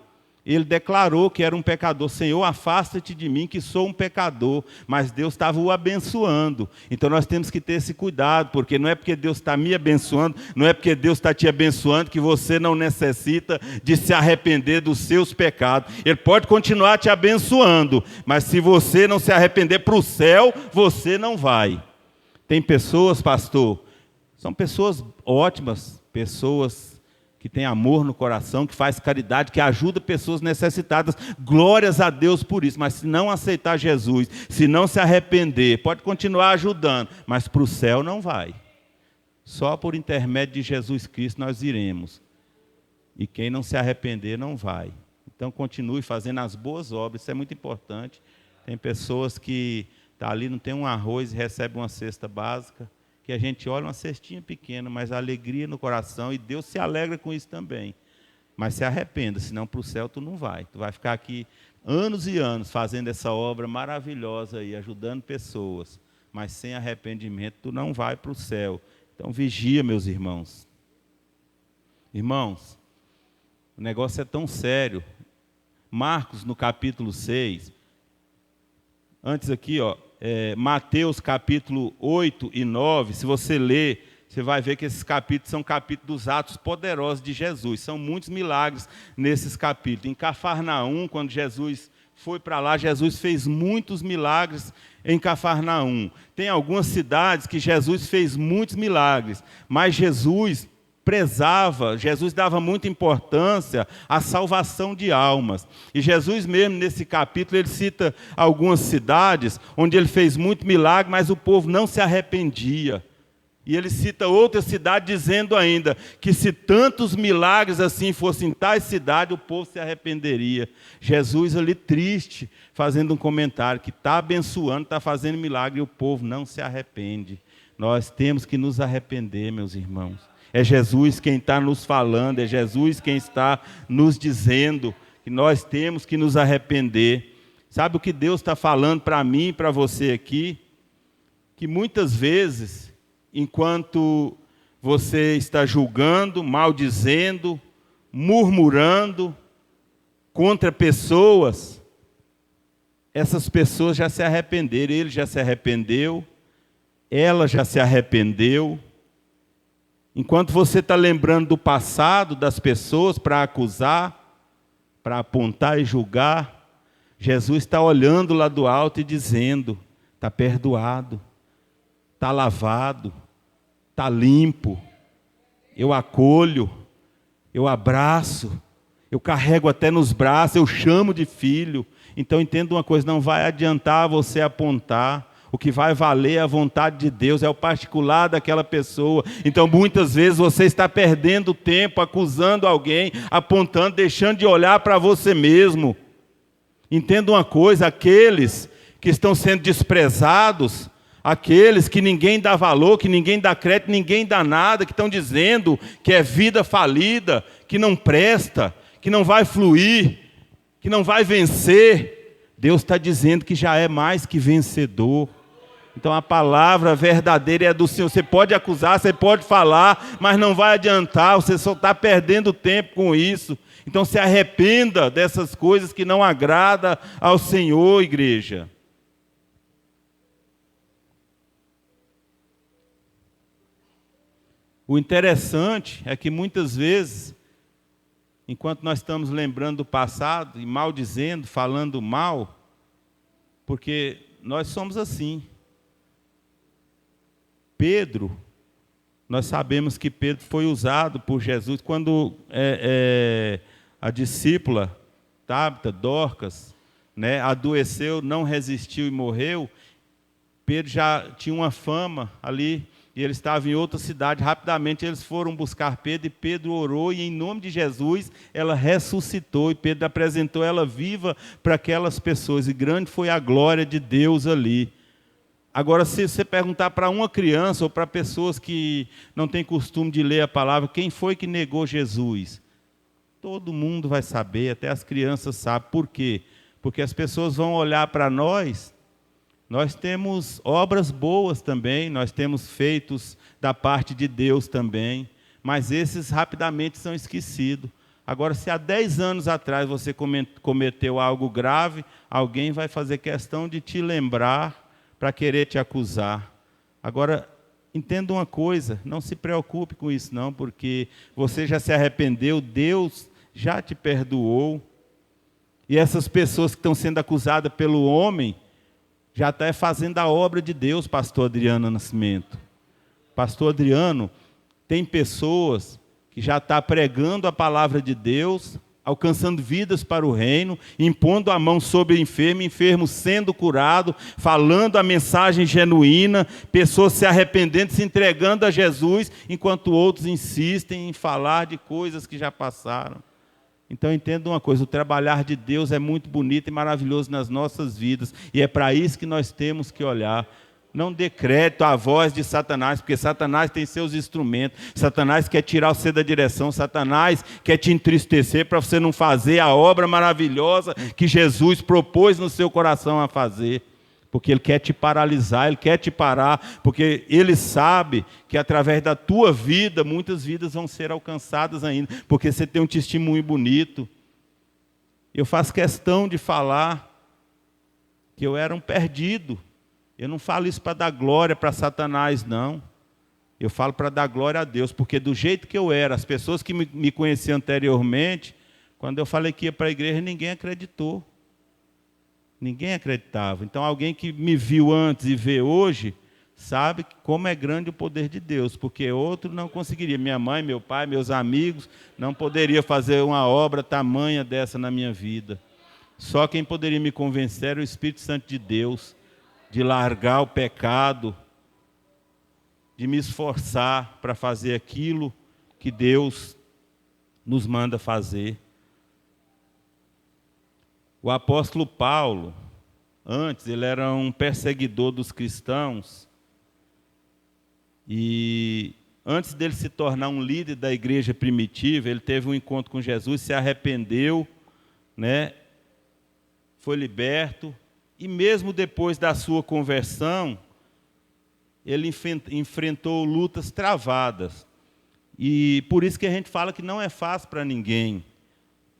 A: Ele declarou que era um pecador. Senhor, afasta-te de mim, que sou um pecador. Mas Deus estava o abençoando. Então nós temos que ter esse cuidado, porque não é porque Deus está me abençoando, não é porque Deus está te abençoando, que você não necessita de se arrepender dos seus pecados. Ele pode continuar te abençoando, mas se você não se arrepender para o céu, você não vai. Tem pessoas, pastor, são pessoas ótimas, pessoas que tem amor no coração, que faz caridade, que ajuda pessoas necessitadas. Glórias a Deus por isso. Mas se não aceitar Jesus, se não se arrepender, pode continuar ajudando, mas para o céu não vai. Só por intermédio de Jesus Cristo nós iremos. E quem não se arrepender não vai. Então continue fazendo as boas obras, isso é muito importante. Tem pessoas que estão ali, não tem um arroz e recebem uma cesta básica, que a gente olha uma cestinha pequena, mas a alegria no coração, e Deus se alegra com isso também. Mas se arrependa, senão para o céu tu não vai. Tu vai ficar aqui anos e anos fazendo essa obra maravilhosa aí, ajudando pessoas, mas sem arrependimento tu não vai para o céu. Então vigia, meus irmãos. Irmãos, o negócio é tão sério. Marcos, no capítulo 6, antes aqui, ó, Mateus capítulo 8 e 9, se você ler, você vai ver que esses capítulos são capítulos dos atos poderosos de Jesus. São muitos milagres nesses capítulos. Em Cafarnaum, quando Jesus foi para lá, Jesus fez muitos milagres em Cafarnaum. Tem algumas cidades que Jesus fez muitos milagres, mas Jesus dava muita importância à salvação de almas. E Jesus mesmo, nesse capítulo, ele cita algumas cidades onde ele fez muito milagre, mas o povo não se arrependia. E ele cita outra cidade dizendo ainda que se tantos milagres assim fossem em tais cidades, o povo se arrependeria. Jesus ali triste, fazendo um comentário que está abençoando, está fazendo milagre e o povo não se arrepende. Nós temos que nos arrepender, meus irmãos. É Jesus quem está nos falando, é Jesus quem está nos dizendo que nós temos que nos arrepender. Sabe o que Deus está falando para mim e para você aqui? Que muitas vezes, enquanto você está julgando, maldizendo, murmurando contra pessoas, essas pessoas já se arrependeram, ele já se arrependeu, ela já se arrependeu. Enquanto você está lembrando do passado das pessoas para acusar, para apontar e julgar, Jesus está olhando lá do alto e dizendo: está perdoado, está lavado, está limpo, eu acolho, eu abraço, eu carrego até nos braços, eu chamo de filho. Então entenda uma coisa, não vai adiantar você apontar, o que vai valer é a vontade de Deus, é o particular daquela pessoa. Então muitas vezes você está perdendo tempo acusando alguém, apontando, deixando de olhar para você mesmo. Entenda uma coisa, aqueles que estão sendo desprezados, aqueles que ninguém dá valor, que ninguém dá crédito, ninguém dá nada, que estão dizendo que é vida falida, que não presta, que não vai fluir, que não vai vencer, Deus está dizendo que já é mais que vencedor. Então a palavra verdadeira é do Senhor. Você pode acusar, você pode falar, mas não vai adiantar, você só está perdendo tempo com isso. Então se arrependa dessas coisas que não agradam ao Senhor, igreja. O interessante é que muitas vezes, enquanto nós estamos lembrando do passado e maldizendo, falando mal, porque nós somos assim. Pedro, nós sabemos que Pedro foi usado por Jesus quando a discípula Tabita, Dorcas, né, adoeceu, não resistiu e morreu. Pedro já tinha uma fama ali, e ele estava em outra cidade. Rapidamente eles foram buscar Pedro, e Pedro orou, e em nome de Jesus ela ressuscitou, e Pedro apresentou ela viva para aquelas pessoas, e grande foi a glória de Deus ali. Agora, se você perguntar para uma criança, ou para pessoas que não têm costume de ler a palavra, quem foi que negou Jesus? Todo mundo vai saber, até as crianças sabem. Por quê? Porque as pessoas vão olhar para nós. Nós temos obras boas também, nós temos feitos da parte de Deus também, mas esses rapidamente são esquecidos. Agora, se há 10 anos atrás você cometeu algo grave, alguém vai fazer questão de te lembrar para querer te acusar. Agora, entenda uma coisa, não se preocupe com isso não, porque você já se arrependeu, Deus já te perdoou, e essas pessoas que estão sendo acusadas pelo homem, já está fazendo a obra de Deus, pastor Adriano Nascimento. Pastor Adriano, tem pessoas que já estão pregando a palavra de Deus, alcançando vidas para o reino, impondo a mão sobre o enfermo sendo curado, falando a mensagem genuína, pessoas se arrependendo, se entregando a Jesus, enquanto outros insistem em falar de coisas que já passaram. Então entenda uma coisa, o trabalhar de Deus é muito bonito e maravilhoso nas nossas vidas, e é para isso que nós temos que olhar. Não dê crédito à voz de Satanás, porque Satanás tem seus instrumentos, Satanás quer tirar você da direção, Satanás quer te entristecer para você não fazer a obra maravilhosa que Jesus propôs no seu coração a fazer. Porque ele quer te paralisar, ele quer te parar, porque ele sabe que através da tua vida, muitas vidas vão ser alcançadas ainda, porque você tem um testemunho bonito. Eu faço questão de falar que eu era um perdido. Eu não falo isso para dar glória para Satanás, não. Eu falo para dar glória a Deus, porque do jeito que eu era, as pessoas que me conheciam anteriormente, quando eu falei que ia para a igreja, ninguém acreditou. Ninguém acreditava. Então alguém que me viu antes e vê hoje, sabe como é grande o poder de Deus, porque outro não conseguiria. Minha mãe, meu pai, meus amigos, não poderia fazer uma obra tamanha dessa na minha vida. Só quem poderia me convencer era o Espírito Santo de Deus, de largar o pecado, de me esforçar para fazer aquilo que Deus nos manda fazer. O apóstolo Paulo, antes, ele era um perseguidor dos cristãos, e antes dele se tornar um líder da igreja primitiva, ele teve um encontro com Jesus, se arrependeu, né? foi liberto, e mesmo depois da sua conversão, ele enfrentou lutas travadas. E por isso que a gente fala que não é fácil para ninguém.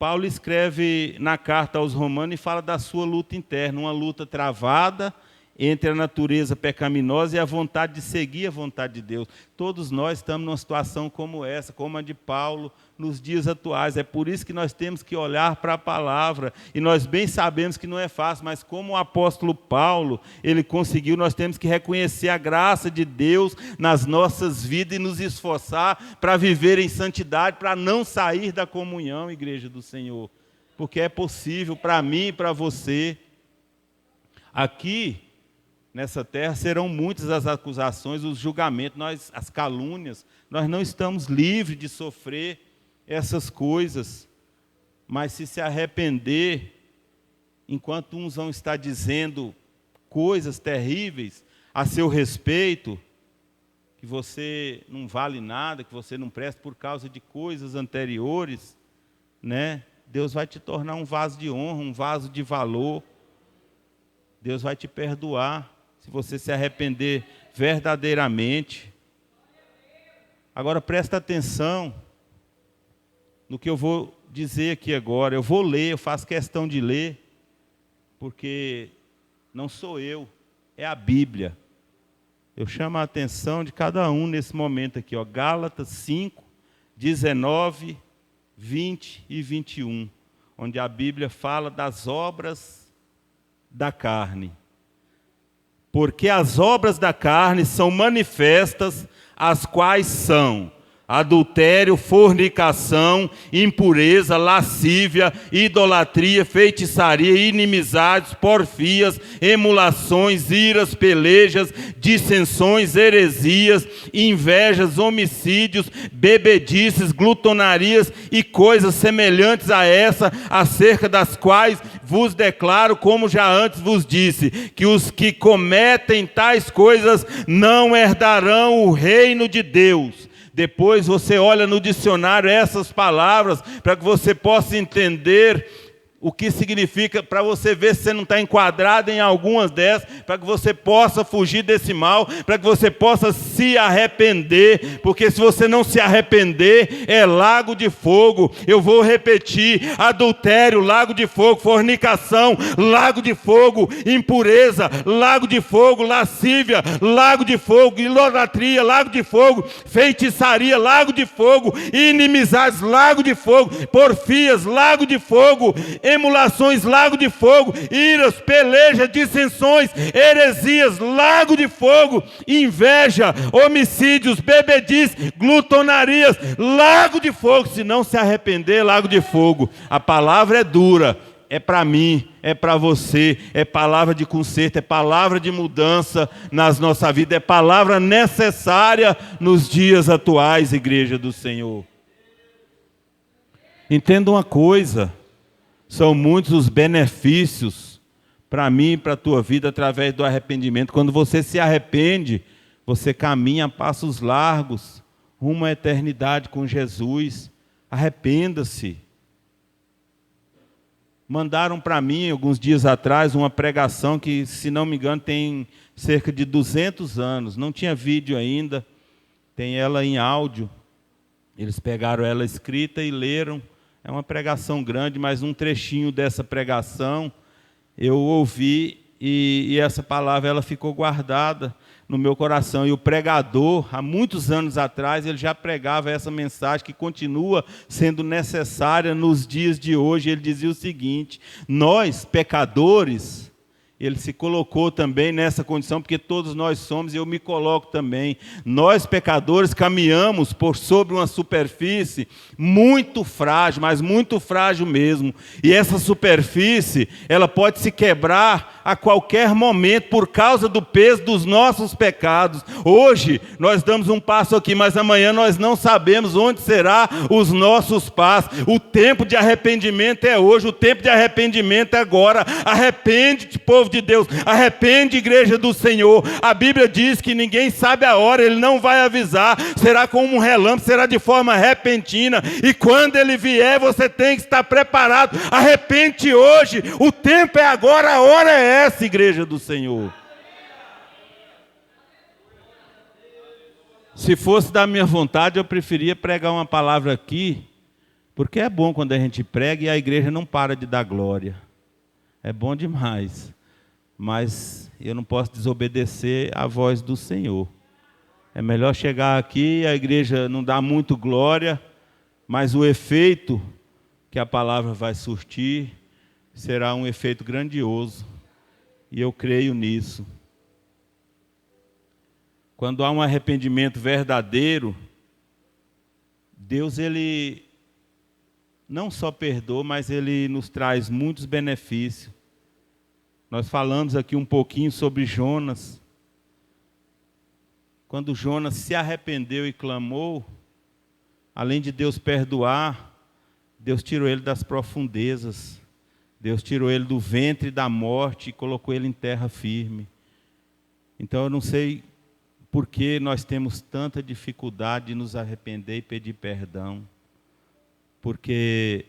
A: Paulo escreve na carta aos Romanos e fala da sua luta interna, uma luta travada entre a natureza pecaminosa e a vontade de seguir a vontade de Deus. Todos nós estamos numa situação como essa, como a de Paulo, nos dias atuais. É por isso que nós temos que olhar para a palavra, e nós bem sabemos que não é fácil, mas como o apóstolo Paulo, ele conseguiu, nós temos que reconhecer a graça de Deus nas nossas vidas e nos esforçar para viver em santidade, para não sair da comunhão, igreja do Senhor. Porque é possível para mim e para você. Aqui, nessa terra, serão muitas as acusações, os julgamentos, as calúnias. Nós não estamos livres de sofrer essas coisas. Mas se arrepender, enquanto uns vão estar dizendo coisas terríveis a seu respeito, que você não vale nada, que você não presta por causa de coisas anteriores, né? Deus vai te tornar um vaso de honra, um vaso de valor. Deus vai te perdoar se você se arrepender verdadeiramente. Agora presta atenção no que eu vou dizer aqui agora. Eu vou ler, eu faço questão de ler, porque não sou eu, é a Bíblia. Eu chamo a atenção de cada um nesse momento aqui, ó. Gálatas 5, 19, 20 e 21, onde a Bíblia fala das obras da carne. Porque as obras da carne são manifestas, as quais são adultério, fornicação, impureza, lascívia, idolatria, feitiçaria, inimizades, porfias, emulações, iras, pelejas, dissensões, heresias, invejas, homicídios, bebedices, glutonarias e coisas semelhantes a essa, acerca das quais vos declaro, como já antes vos disse, que os que cometem tais coisas não herdarão o reino de Deus. Depois você olha no dicionário essas palavras, para que você possa entender o que significa, para você ver se você não está enquadrado em algumas dessas, para que você possa fugir desse mal, para que você possa se arrepender, porque se você não se arrepender, é lago de fogo. Eu vou repetir: adultério, lago de fogo; fornicação, lago de fogo; impureza, lago de fogo; lascívia, lago de fogo; idolatria, lago de fogo; feitiçaria, lago de fogo; inimizades, lago de fogo; porfias, lago de fogo; emulações, lago de fogo; iras, pelejas, dissensões, heresias, lago de fogo; inveja, homicídios, bebedices, glutonarias, lago de fogo. Se não se arrepender, lago de fogo. A palavra é dura, é para mim, é para você, é palavra de conserto, é palavra de mudança nas nossas vidas, é palavra necessária nos dias atuais, igreja do Senhor. Entenda uma coisa: são muitos os benefícios para mim e para a tua vida através do arrependimento. Quando você se arrepende, você caminha a passos largos rumo à eternidade com Jesus. Arrependa-se. Mandaram para mim, alguns dias atrás, uma pregação que, se não me engano, tem cerca de 200 anos. Não tinha vídeo ainda, tem ela em áudio. Eles pegaram ela escrita e leram. É uma pregação grande, mas um trechinho dessa pregação eu ouvi, e essa palavra ela ficou guardada no meu coração. E o pregador, há muitos anos atrás, ele já pregava essa mensagem que continua sendo necessária nos dias de hoje. Ele dizia o seguinte: nós, pecadores, ele se colocou também nessa condição, porque todos nós somos, e eu me coloco também. Nós, pecadores, caminhamos por sobre uma superfície muito frágil, mas muito frágil mesmo. E essa superfície, ela pode se quebrar a qualquer momento por causa do peso dos nossos pecados. Hoje nós damos um passo aqui, mas amanhã nós não sabemos onde será os nossos passos. O tempo de arrependimento é hoje, o tempo de arrependimento é agora. Arrepende-te, povo de Deus, arrepende, igreja do Senhor. A Bíblia diz que ninguém sabe a hora, Ele não vai avisar, será como um relâmpago, será de forma repentina, e quando Ele vier, você tem que estar preparado. Arrepende hoje, o tempo é agora, a hora é essa, igreja do Senhor. Se fosse da minha vontade, eu preferia pregar uma palavra aqui, porque é bom quando a gente prega e a igreja não para de dar glória. É bom demais, mas eu não posso desobedecer à voz do Senhor. É melhor chegar aqui e a igreja não dá muito glória, mas o efeito que a palavra vai surtir será um efeito grandioso. E eu creio nisso. Quando há um arrependimento verdadeiro, Deus, Ele não só perdoa, mas Ele nos traz muitos benefícios. Nós falamos aqui um pouquinho sobre Jonas. Quando Jonas se arrependeu e clamou, além de Deus perdoar, Deus tirou ele das profundezas. Deus tirou ele do ventre da morte e colocou ele em terra firme. Então eu não sei por que nós temos tanta dificuldade de nos arrepender e pedir perdão. Porque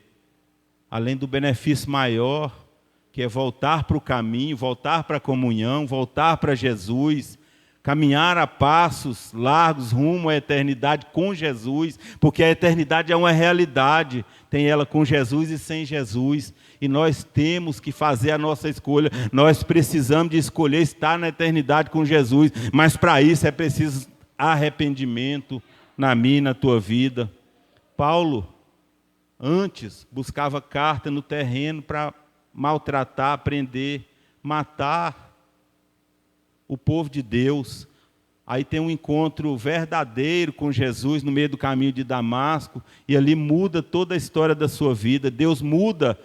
A: além do benefício maior, que é voltar para o caminho, voltar para a comunhão, voltar para Jesus, caminhar a passos largos rumo à eternidade com Jesus, porque a eternidade é uma realidade, tem ela com Jesus e sem Jesus, e nós temos que fazer a nossa escolha. Nós precisamos de escolher estar na eternidade com Jesus, mas para isso é preciso arrependimento na minha e na tua vida. Paulo, antes, buscava carta no terreno para maltratar, prender, matar o povo de Deus. Aí tem um encontro verdadeiro com Jesus no meio do caminho de Damasco, e ali muda toda a história da sua vida. Deus muda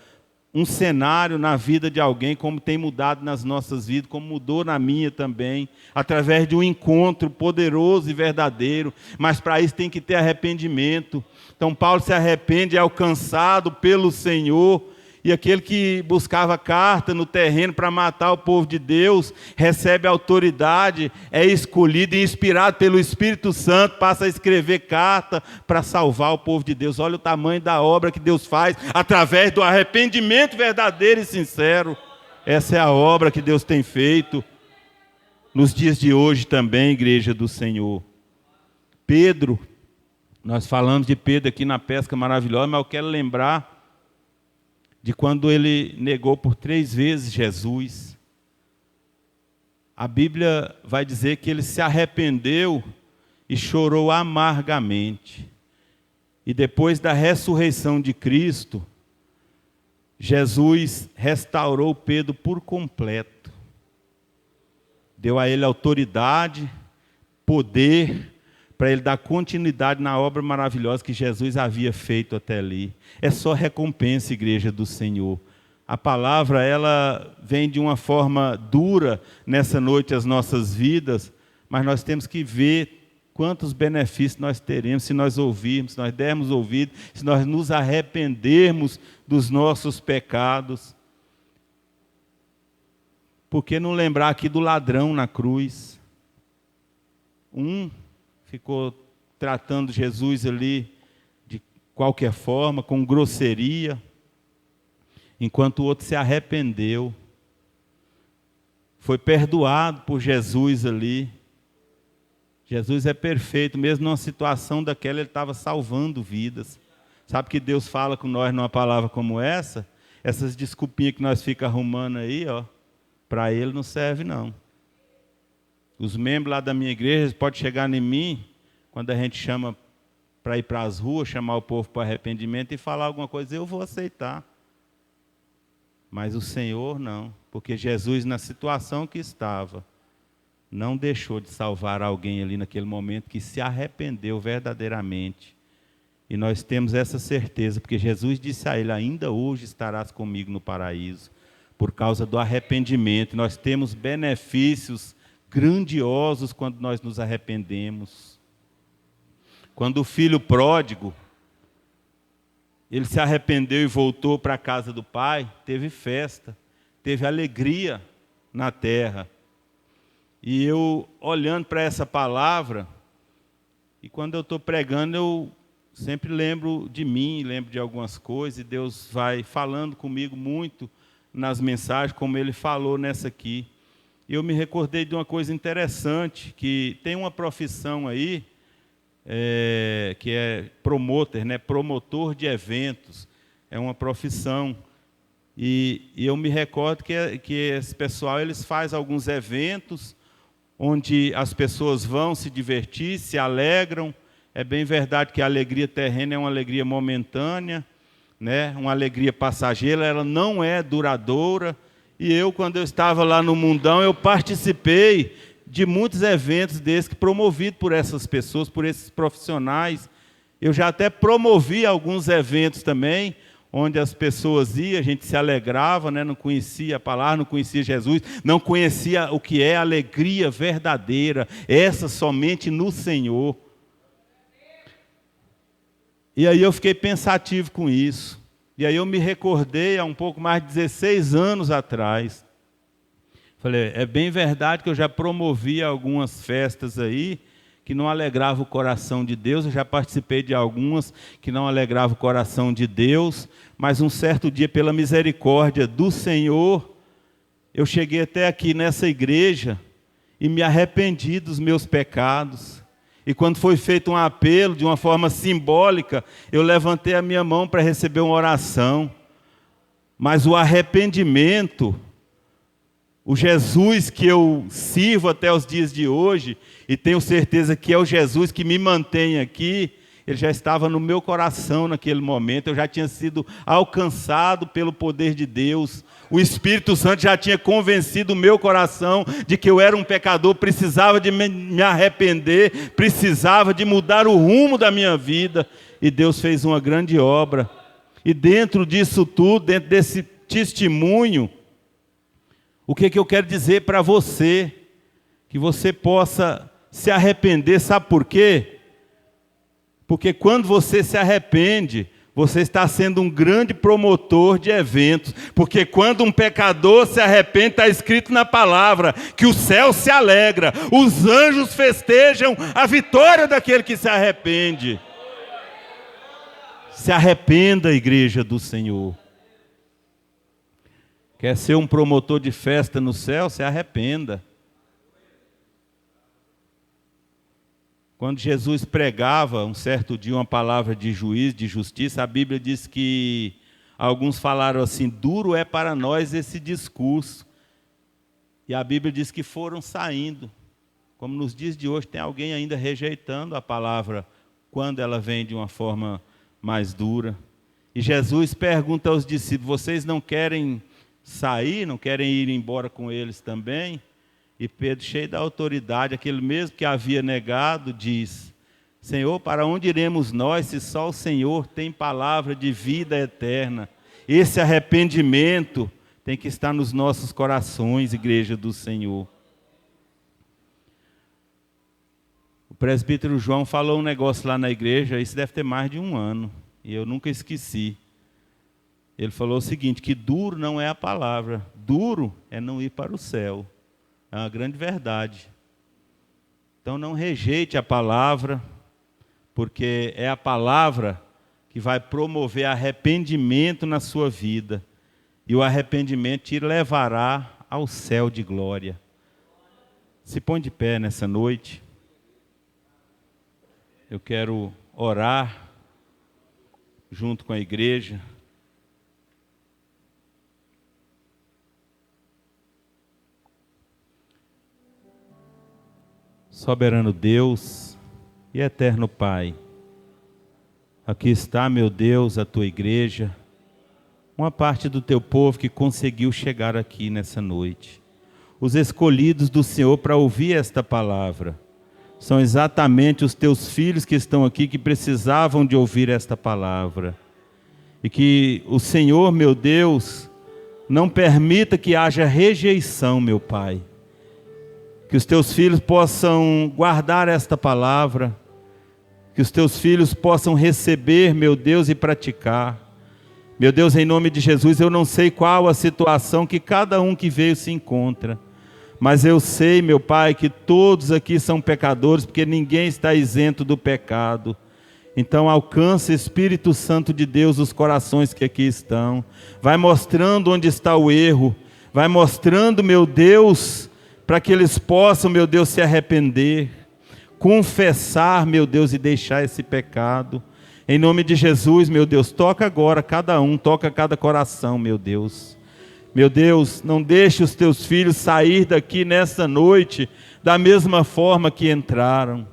A: um cenário na vida de alguém, como tem mudado nas nossas vidas, como mudou na minha também, através de um encontro poderoso e verdadeiro. Mas para isso tem que ter arrependimento. Então Paulo se arrepende, é alcançado pelo Senhor. E aquele que buscava carta no terreno para matar o povo de Deus, recebe autoridade, é escolhido e inspirado pelo Espírito Santo, passa a escrever carta para salvar o povo de Deus. Olha o tamanho da obra que Deus faz, através do arrependimento verdadeiro e sincero. Essa é a obra que Deus tem feito nos dias de hoje também, igreja do Senhor. Pedro, nós falamos de Pedro aqui na pesca maravilhosa, mas eu quero lembrar de quando ele negou por 3 vezes Jesus. A Bíblia vai dizer que ele se arrependeu e chorou amargamente. E depois da ressurreição de Cristo, Jesus restaurou Pedro por completo. Deu a ele autoridade, poder, para ele dar continuidade na obra maravilhosa que Jesus havia feito até ali. É só recompensa, igreja do Senhor. A palavra, ela vem de uma forma dura nessa noite às nossas vidas, mas nós temos que ver quantos benefícios nós teremos se nós ouvirmos, se nós dermos ouvido, se nós nos arrependermos dos nossos pecados. Por que não lembrar aqui do ladrão na cruz? Ficou tratando Jesus ali de qualquer forma, com grosseria, enquanto o outro se arrependeu. Foi perdoado por Jesus ali. Jesus é perfeito, mesmo numa situação daquela, ele estava salvando vidas. Sabe que Deus fala com nós numa palavra como essa? Essas desculpinhas que nós ficamos arrumando aí, para ele não serve não. Os membros lá da minha igreja podem chegar em mim, quando a gente chama para ir para as ruas, chamar o povo para arrependimento e falar alguma coisa, eu vou aceitar. Mas o Senhor não, porque Jesus, na situação que estava, não deixou de salvar alguém ali naquele momento que se arrependeu verdadeiramente. E nós temos essa certeza, porque Jesus disse a ele, ainda hoje estarás comigo no paraíso. por causa do arrependimento. Nós temos benefícios grandiosos quando nós nos arrependemos. Quando o filho pródigo, ele se arrependeu e voltou para a casa do pai, teve festa, teve alegria na terra. E eu, olhando para essa palavra, e quando eu estou pregando, eu sempre lembro de mim, lembro de algumas coisas, e Deus vai falando comigo muito nas mensagens, como Ele falou nessa aqui. E eu me recordei de uma coisa interessante, que tem uma profissão aí, que é promotor, né? Promotor de eventos, é uma profissão. E eu me recordo que esse pessoal eles fazem alguns eventos, onde as pessoas vão se divertir, se alegram. É bem verdade que a alegria terrena é uma alegria momentânea, né? Uma alegria passageira, ela não é duradoura. E eu, quando eu estava lá no mundão, eu participei de muitos eventos desses, promovidos por essas pessoas, por esses profissionais. Eu já até promovi alguns eventos também, onde as pessoas iam, a gente se alegrava, né? Não conhecia a palavra, não conhecia Jesus, não conhecia o que é alegria verdadeira, essa somente no Senhor. E aí eu fiquei pensativo com isso. E aí eu me recordei, há um pouco mais de 16 anos atrás. Falei, é bem verdade que eu já promovi algumas festas aí, que não alegrava o coração de Deus. Eu já participei de algumas que não alegrava o coração de Deus. Mas um certo dia, pela misericórdia do Senhor, eu cheguei até aqui nessa igreja e me arrependi dos meus pecados. E quando foi feito um apelo, de uma forma simbólica, eu levantei a minha mão para receber uma oração. Mas o arrependimento, o Jesus que eu sirvo até os dias de hoje, e tenho certeza que é o Jesus que me mantém aqui, ele já estava no meu coração naquele momento, eu já tinha sido alcançado pelo poder de Deus. O Espírito Santo já tinha convencido o meu coração de que eu era um pecador, precisava de me arrepender, precisava de mudar o rumo da minha vida. E Deus fez uma grande obra. E dentro disso tudo, dentro desse testemunho, o que eu quero dizer para você? Que você possa se arrepender, sabe por quê? Porque quando você se arrepende, você está sendo um grande promotor de eventos. Porque quando um pecador se arrepende, está escrito na palavra que o céu se alegra, os anjos festejam a vitória daquele que se arrepende. Se arrependa, igreja do Senhor. Quer ser um promotor de festa no céu? Se arrependa. Quando Jesus pregava, um certo dia, uma palavra de juízo, de justiça, a Bíblia diz que alguns falaram assim, duro é para nós esse discurso. E a Bíblia diz que foram saindo. Como nos dias de hoje, tem alguém ainda rejeitando a palavra quando ela vem de uma forma mais dura. E Jesus pergunta aos discípulos, vocês não querem sair, não querem ir embora com eles também? E Pedro, cheio da autoridade, aquele mesmo que havia negado, diz, Senhor, para onde iremos nós, se só o Senhor tem palavra de vida eterna? Esse arrependimento tem que estar nos nossos corações, igreja do Senhor. O presbítero João falou um negócio lá na igreja, isso deve ter mais de um ano, e eu nunca esqueci. Ele falou o seguinte, que duro não é a palavra, duro é não ir para o céu. É uma grande verdade. Então não rejeite a palavra, porque é a palavra que vai promover arrependimento na sua vida. E o arrependimento te levará ao céu de glória. Se põe de pé nessa noite. Eu quero orar junto com a igreja. Soberano Deus e eterno Pai, aqui está, meu Deus, a tua igreja, uma parte do teu povo que conseguiu chegar aqui nessa noite. Os escolhidos do Senhor para ouvir esta palavra são exatamente os teus filhos que estão aqui, que precisavam de ouvir esta palavra. E que o Senhor, meu Deus, Não permita que haja rejeição, meu Pai. Que os teus filhos possam guardar esta palavra. Que os teus filhos possam receber, meu Deus, e praticar. Meu Deus, em nome de Jesus, eu não sei qual a situação que cada um que veio se encontra. Mas eu sei, meu Pai, que todos aqui são pecadores, porque ninguém está isento do pecado. Então alcança, Espírito Santo de Deus, os corações que aqui estão. Vai mostrando onde está o erro. Vai mostrando, meu Deus, para que eles possam, meu Deus, se arrepender. Confessar, meu Deus, e deixar esse pecado. Em nome de Jesus, meu Deus, toca agora cada um, toca cada coração, meu Deus. Meu Deus, não deixe os teus filhos sair daqui nessa noite da mesma forma que entraram.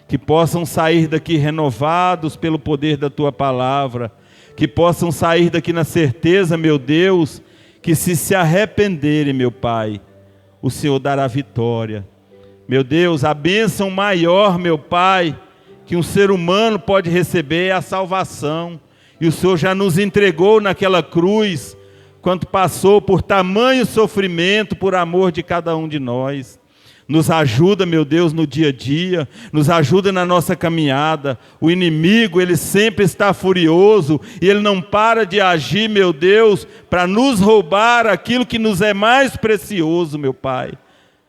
A: Que possam sair daqui renovados pelo poder da tua palavra. Que possam sair daqui na certeza, meu Deus, que se arrependerem, meu Pai, o Senhor dará vitória. Meu Deus, a bênção maior, meu Pai, que um ser humano pode receber é a salvação. E o Senhor já nos entregou naquela cruz, quando passou por tamanho sofrimento, por amor de cada um de nós. Nos ajuda, meu Deus, no dia a dia, nos ajuda na nossa caminhada. O inimigo, ele sempre está furioso, e ele não para de agir, meu Deus, para nos roubar aquilo que nos é mais precioso, meu Pai.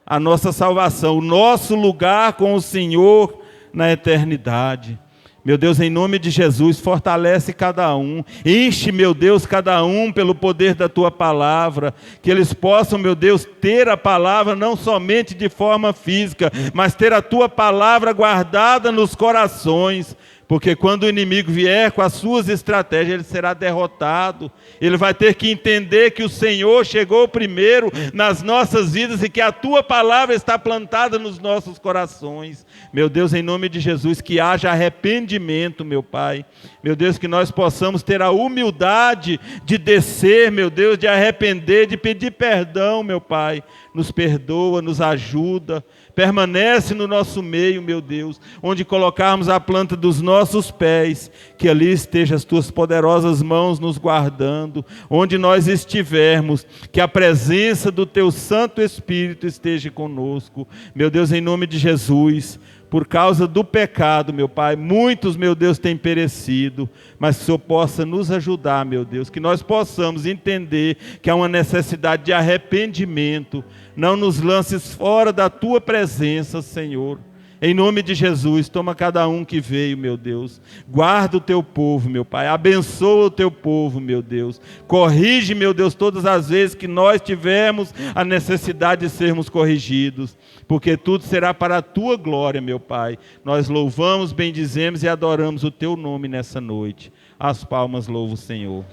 A: A nossa salvação, o nosso lugar com o Senhor na eternidade. Meu Deus, em nome de Jesus, fortalece cada um, enche, meu Deus, cada um pelo poder da tua palavra, que eles possam, meu Deus, ter a palavra não somente de forma física, mas ter a tua palavra guardada nos corações, porque quando o inimigo vier com as suas estratégias, ele será derrotado. Ele vai ter que entender que o Senhor chegou primeiro nas nossas vidas e que a tua palavra está plantada nos nossos corações. Meu Deus, em nome de Jesus, que haja arrependimento, meu Pai. Meu Deus, que nós possamos ter a humildade de descer, meu Deus, de arrepender, de pedir perdão, meu Pai. Nos perdoa, nos ajuda. Permanece no nosso meio, meu Deus, onde colocarmos a planta dos nossos pés, que ali estejam as tuas poderosas mãos nos guardando, onde nós estivermos, que a presença do teu Santo Espírito esteja conosco. Meu Deus, em nome de Jesus, por causa do pecado, meu Pai, muitos, meu Deus, têm perecido, mas que o Senhor possa nos ajudar, meu Deus, que nós possamos entender que há uma necessidade de arrependimento. Não nos lances fora da tua presença, Senhor. Em nome de Jesus, toma cada um que veio, meu Deus. Guarda o teu povo, meu Pai. Abençoa o teu povo, meu Deus. Corrige, meu Deus, todas as vezes que nós tivermos a necessidade de sermos corrigidos. Porque tudo será para a tua glória, meu Pai. Nós louvamos, bendizemos e adoramos o teu nome nessa noite. As palmas louvam o Senhor.